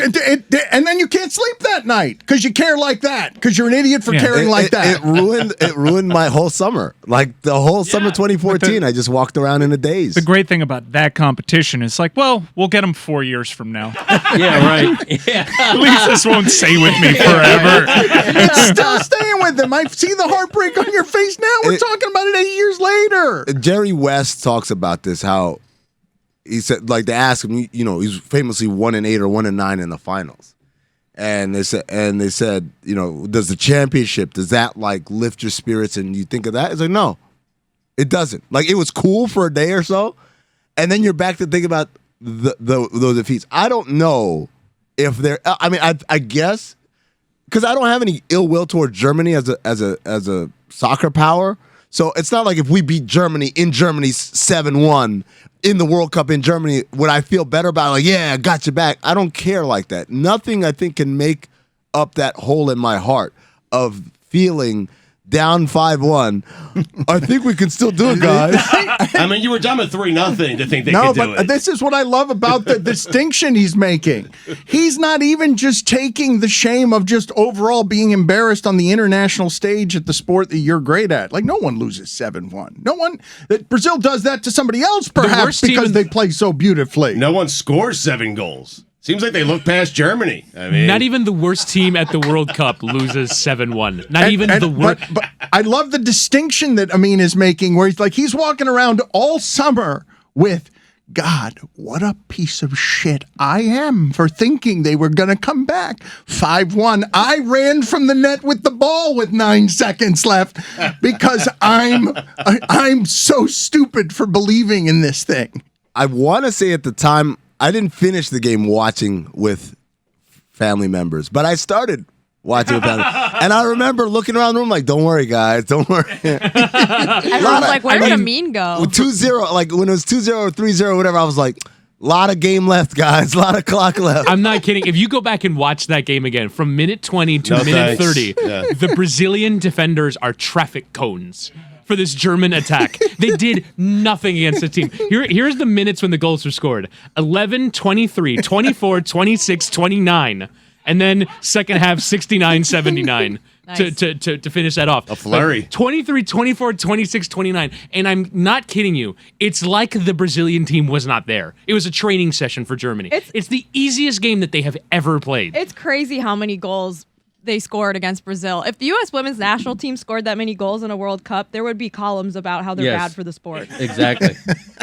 and then you can't sleep that night because you care like that because you're an idiot for caring like that. It ruined my whole summer. Like the whole summer 2014, I just walked around in a daze. The great thing about that competition is like, well, we'll get them 4 years from now. Yeah, right. Yeah. At least this won't stay with me forever. It's still staying with them. I see the heartbreak on your face now. We're talking about it 8 years later. Jerry West talks about this, how he said, like, they asked him, he's famously 1-8 or 1-9 in the finals. And they said, does the championship, does that like lift your spirits and you think of that? It's like, no, it doesn't. Like, it was cool for a day or so, and then you're back to thinking about those defeats. I don't know if they're, I guess, because I don't have any ill will towards Germany as a soccer power. So it's not like if we beat Germany in Germany 7-1 in the World Cup in Germany, would I feel better about it? Like, yeah, I got you back. I don't care like that. Nothing I think can make up that hole in my heart of feeling down 5-1. I think we can still do it, guys. I mean, you were down at 3-0 to think they No, could do but it. this is what I love about the distinction he's making. He's not even just taking the shame of just overall being embarrassed on the international stage at the sport that you're great at. Like, no one loses 7-1. No one. Brazil does that to somebody else, perhaps, worst team because in- they play so beautifully. No one scores 7 goals. Seems like they look past Germany. I mean, Not even the worst team at the World Cup loses 7-1. Not even the worst. But I love the distinction that Amin is making, where he's walking around all summer with, God, what a piece of shit I am for thinking they were going to come back. 5-1. I ran from the net with the ball with 9 seconds left because I'm so stupid for believing in this thing. I want to say at the time, I didn't finish the game watching with family members, but I started watching with family. And I remember looking around the room like, don't worry, guys, don't worry. Everyone's like, where did Amin go? 2-0, like when it was 2-0 or 3-0 or whatever, I was like, a lot of game left, guys, a lot of clock left. I'm not kidding. If you go back and watch that game again, from minute 20 to No minute thanks. 30, the Brazilian defenders are traffic cones for this German attack. They did nothing against the team. Here's the minutes when the goals were scored. 11, 23, 24, 26, 29. And then second half, 69, 79. Nice. To finish that off. A flurry. Like 23, 24, 26, 29. And I'm not kidding you. It's like the Brazilian team was not there. It was a training session for Germany. It's the easiest game that they have ever played. It's crazy how many goals they scored against Brazil. If the U.S. women's national team scored that many goals in a World Cup, there would be columns about how they're Yes. bad for the sport. Exactly.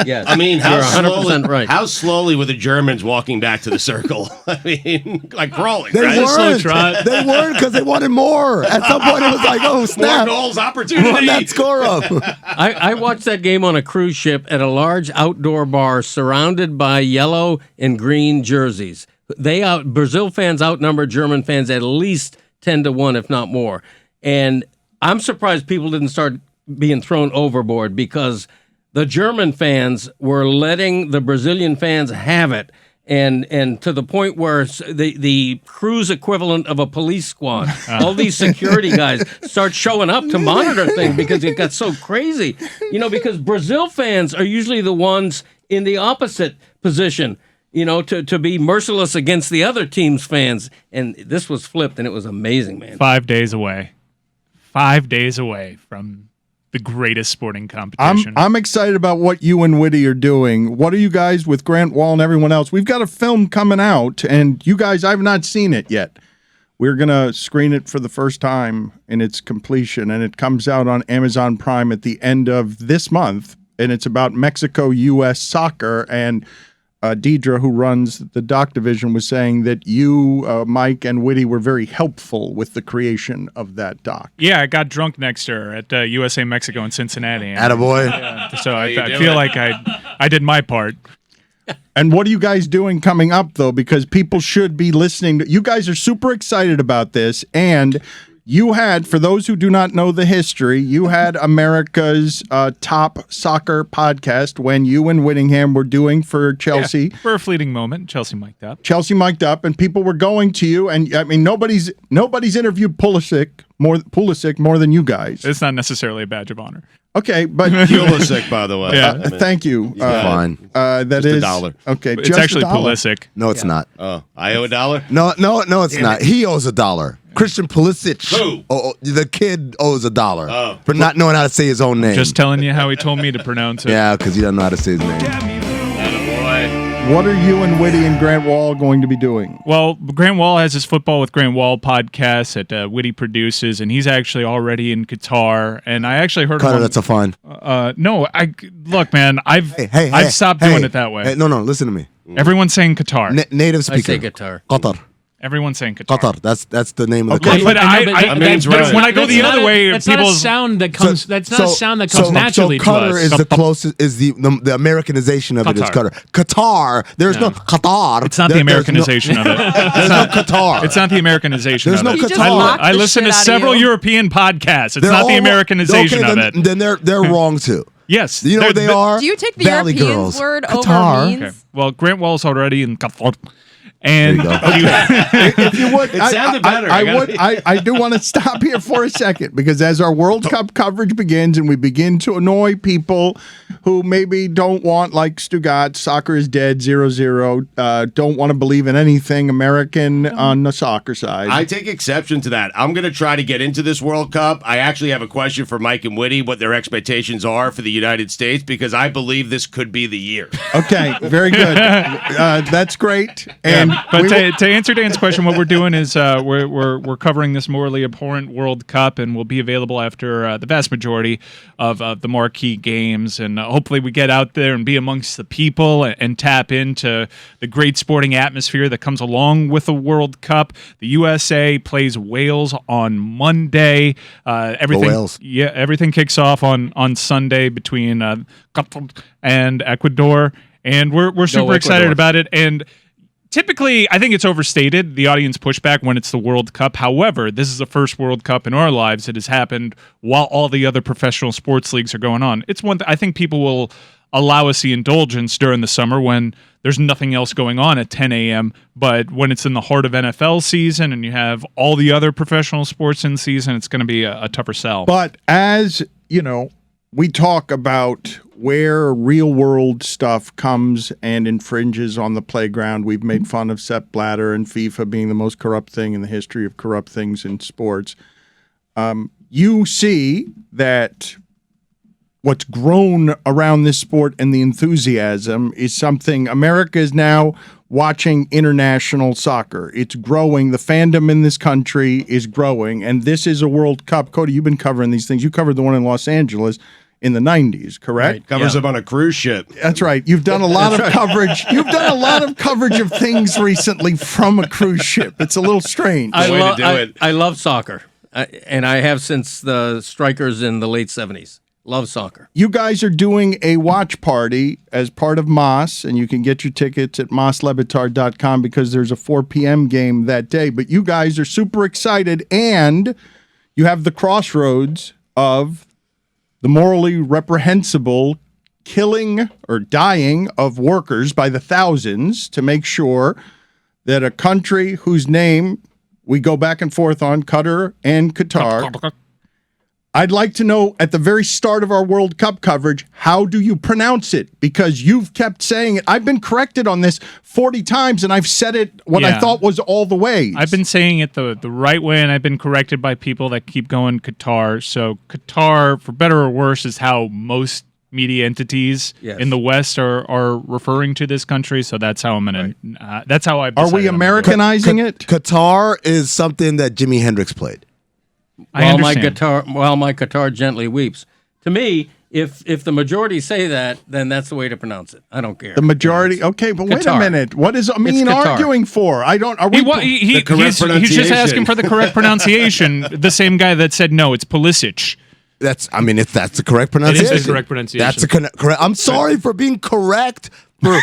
Yes. I mean, you're how 100% slowly, right. how slowly were the Germans walking back to the circle? I mean, like crawling, They right? slow weren't. trot. They weren't because they wanted more. At some point, it was like, oh, More snap. goals, Run opportunity. that score up. I watched that game on a cruise ship at a large outdoor bar surrounded by yellow and green jerseys. Brazil fans outnumber German fans at least 10-1, if not more. And I'm surprised people didn't start being thrown overboard because the German fans were letting the Brazilian fans have it. And to the point where the cruise equivalent of a police squad, all these security guys start showing up to monitor things because it got so crazy. Because Brazil fans are usually the ones in the opposite position, to be merciless against the other team's fans. And this was flipped, and it was amazing, man. 5 days away. 5 days away from the greatest sporting competition. I'm excited about what you and Whitty are doing. What are you guys with Grant Wall and everyone else? We've got a film coming out, and you guys, I've not seen it yet. We're going to screen it for the first time in its completion, and it comes out on Amazon Prime at the end of this month, and it's about Mexico-U.S. soccer, and Deidre, who runs the doc division, was saying that you, Mike, and Whitty were very helpful with the creation of that doc. Yeah, I got drunk next to her at USA Mexico in Cincinnati. Attaboy. So I you feel doing? like I did my part. And what are you guys doing coming up, though? Because people should be listening. You guys are super excited about this, and you had, for those who do not know the history, you had America's top soccer podcast when you and Whittingham were doing for Chelsea. Yeah, for a fleeting moment, Chelsea mic'd up. Chelsea mic'd up, and people were going to you. And I mean, nobody's interviewed Pulisic more than you guys. It's not necessarily a badge of honor. Okay, but Pulisic, by the way. Yeah. I mean, thank you. Fine. That Just is $1. Okay, It's just actually $1. Pulisic. No, it's not. Oh, I owe $1? No, it's not. He owes $1. Christian Pulisic. Who? Oh, the kid owes $1 Oh. for not knowing how to say his own name. Just telling you how he told me to pronounce it. yeah, because he doesn't know how to say his name. Attaboy. What are you and Whitty and Grant Wall going to be doing? Well, Grant Wall has his Football with Grant Wall podcast that Whitty produces, and he's actually already in Qatar. And I actually heard Cutter, him. that's a fine. No, look, man, I've stopped doing it that way. Hey, no, listen to me. Everyone's saying Qatar. Native I speaker. say guitar. Qatar. Everyone's saying Qatar. Qatar. That's the name of the Okay, country. but Amin's right. when I go the other way, that's people not a sound that comes. That's not a sound that comes naturally so to Qatar us. is the closest, is the Americanization of it is Qatar. Qatar. Qatar, there's no Qatar. It's not the Americanization of it. There's no Qatar. It's not the Americanization There's of no it. He just Qatar. mocked I the listen shit to out of several you. European podcasts. It's They're not the all- Americanization okay, of it. Then they're wrong too. Yes. You know what they are? Do you take the Valley Europeans girls. word Qatar. over means? Okay. Well, Grant Wall's already in Qatar. And There you go. If you would, It sounded better. I do want to stop here for a second because as our World Cup coverage begins and we begin to annoy people who maybe don't want, like Stugotz, soccer is dead, 0-0, don't want to believe in anything American on the soccer side. I take exception to that. I'm going to try to get into this World Cup. I actually have a question for Mike and Whitty, what their expectations are for the United States, because I believe this could be the year. Okay, very good. That's great. And But to answer Dan's question, what we're doing is we're covering this morally abhorrent World Cup, and will be available after the vast majority of the marquee games. And hopefully we get out there and be amongst the people and tap into the great sporting atmosphere that comes along with the World Cup. The USA plays Wales on Monday. Everything kicks off on Sunday between Qatar and Ecuador, and we're super excited about it. And typically, I think it's overstated, the audience pushback when it's the World Cup. However, this is the first World Cup in our lives that has happened while all the other professional sports leagues are going on. It's one I think people will allow us the indulgence during the summer when there's nothing else going on at 10 a.m. But when it's in the heart of NFL season and you have all the other professional sports in season, it's going to be a tougher sell. But as, you know, we talk about where real world stuff comes and infringes on the playground. We've made fun of Sepp Blatter and FIFA being the most corrupt thing in the history of corrupt things in sports. You see that what's grown around this sport and the enthusiasm is something America is now watching international soccer. It's growing. The fandom in this country is growing, and this is a World Cup. Cote, you've been covering these things. You covered the one in Los Angeles in the 90s, correct? Right. Covers them on a cruise ship. That's right. You've done a lot of coverage. You've done a lot of coverage of things recently from a cruise ship. It's a little strange. I love soccer, and I have since the Strikers in the late 70s. Love soccer. You guys are doing a watch party as part of Moss, and you can get your tickets at LeBatard.com because there's a 4 p.m. game that day. But you guys are super excited, and you have the crossroads of the morally reprehensible killing or dying of workers by the thousands to make sure that a country whose name we go back and forth on, Qatar and Qatar. I'd like to know at the very start of our World Cup coverage, how do you pronounce it? Because you've kept saying it. I've been corrected on this 40 times, and I've said it I thought was all the ways. I've been saying it the right way, and I've been corrected by people that keep going Qatar. So Qatar, for better or worse, is how most media entities in the West are referring to this country. So that's how I'm going to. That's how I. Are we Americanizing it? Qatar is something that Jimi Hendrix played. While my Qatar gently weeps. To me, if the majority say that, then that's the way to pronounce it. I don't care. The majority, okay, but wait a minute. What is Amin arguing for? I don't. Are we? He's just asking for the correct pronunciation. The same guy that said no, it's Pulisic. That's the correct pronunciation. It is the correct pronunciation. That's correct. I'm sorry for being correct. For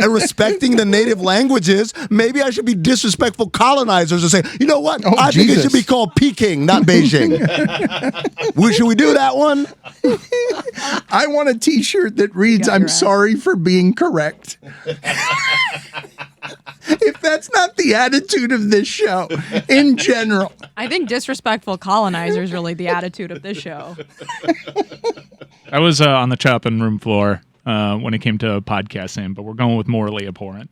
respecting the native languages, maybe I should be disrespectful colonizers and say, you know what? I think it should be called Peking, not Beijing. Should we do that one? I want a T-shirt that reads, "I'm sorry for being correct." If that's not the attitude of this show in general. I think disrespectful colonizer is really the attitude of this show. I was on the chopping room floor when it came to podcasting, but we're going with morally abhorrent.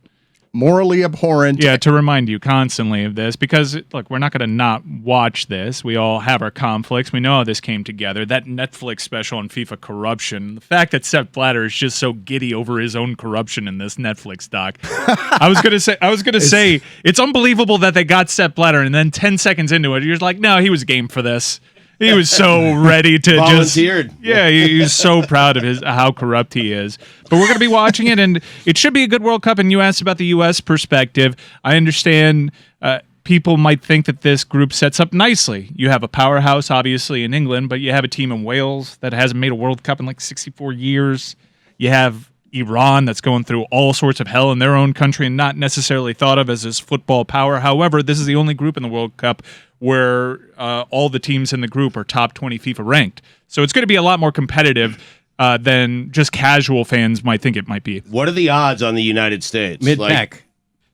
Morally abhorrent. Yeah, to remind you constantly of this, because, look, we're not going to not watch this. We all have our conflicts. We know how this came together. That Netflix special on FIFA corruption, the fact that Sepp Blatter is just so giddy over his own corruption in this Netflix doc. I was going to say, it's unbelievable that they got Sepp Blatter, and then 10 seconds into it, you're like, no, he was game for this. He was so ready to volunteered. He's so proud of how corrupt he is. But we're going to be watching it, and it should be a good World Cup. And you asked about the U.S. perspective. I understand people might think that this group sets up nicely. You have a powerhouse, obviously, in England, but you have a team in Wales that hasn't made a World Cup in like 64 years. You have Iran that's going through all sorts of hell in their own country and not necessarily thought of as this football power. However, this is the only group in the World Cup where all the teams in the group are top 20 FIFA ranked. So it's going to be a lot more competitive than just casual fans might think it might be. What are the odds on the United States? Mid-pack.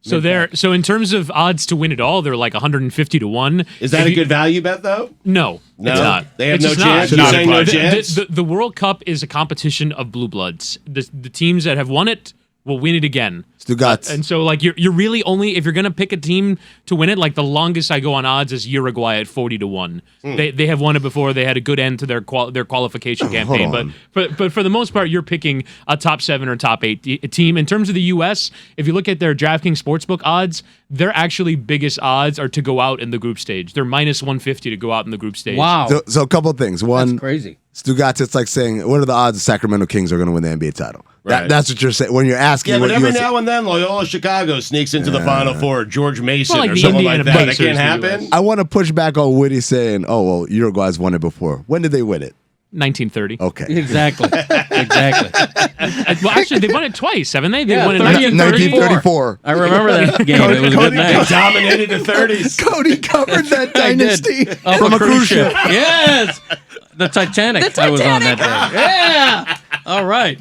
So in terms of odds to win it all, they're like 150 to 1. Is that a good value bet though? No, No, it's not. they have It's no just chance. not. You're saying no chance? The World Cup is a competition of blue bloods. The teams that have won it will win it again. Stugotz. And so, like, you're really only, if you're going to pick a team to win it, like, the longest I go on odds is Uruguay at 40 to 1. They have won it before. They had a good end to their qualification campaign. on. But for the most part, you're picking a top 7 or top 8 team. In terms of the U.S., if you look at their DraftKings Sportsbook odds, their actually biggest odds are to go out in the group stage. They're minus 150 to go out in the group stage. Wow. So a couple of things. That's One, crazy. Stugotz, it's like saying, what are the odds the Sacramento Kings are going to win the NBA title? Right. That's what you're saying when you're asking. Yeah, but what every USA now and then, Loyola Chicago sneaks into the Final Four. George Mason Well, like or the someone like Indiana that. That Pacers can't in the happen. US. I want to push back on Woody saying, "Oh well, Uruguay's won it before." When did they win it? 1930. Okay, Exactly. Exactly. Well, actually, they won it twice, haven't they? They Yeah, won it 30 in and 1934. I remember that game. It was a good They night. dominated the 30s. Cody covered that I did. dynasty. Off From a cruise ship. Yes. The Titanic. The I was on that Titanic. day. Yeah. All right.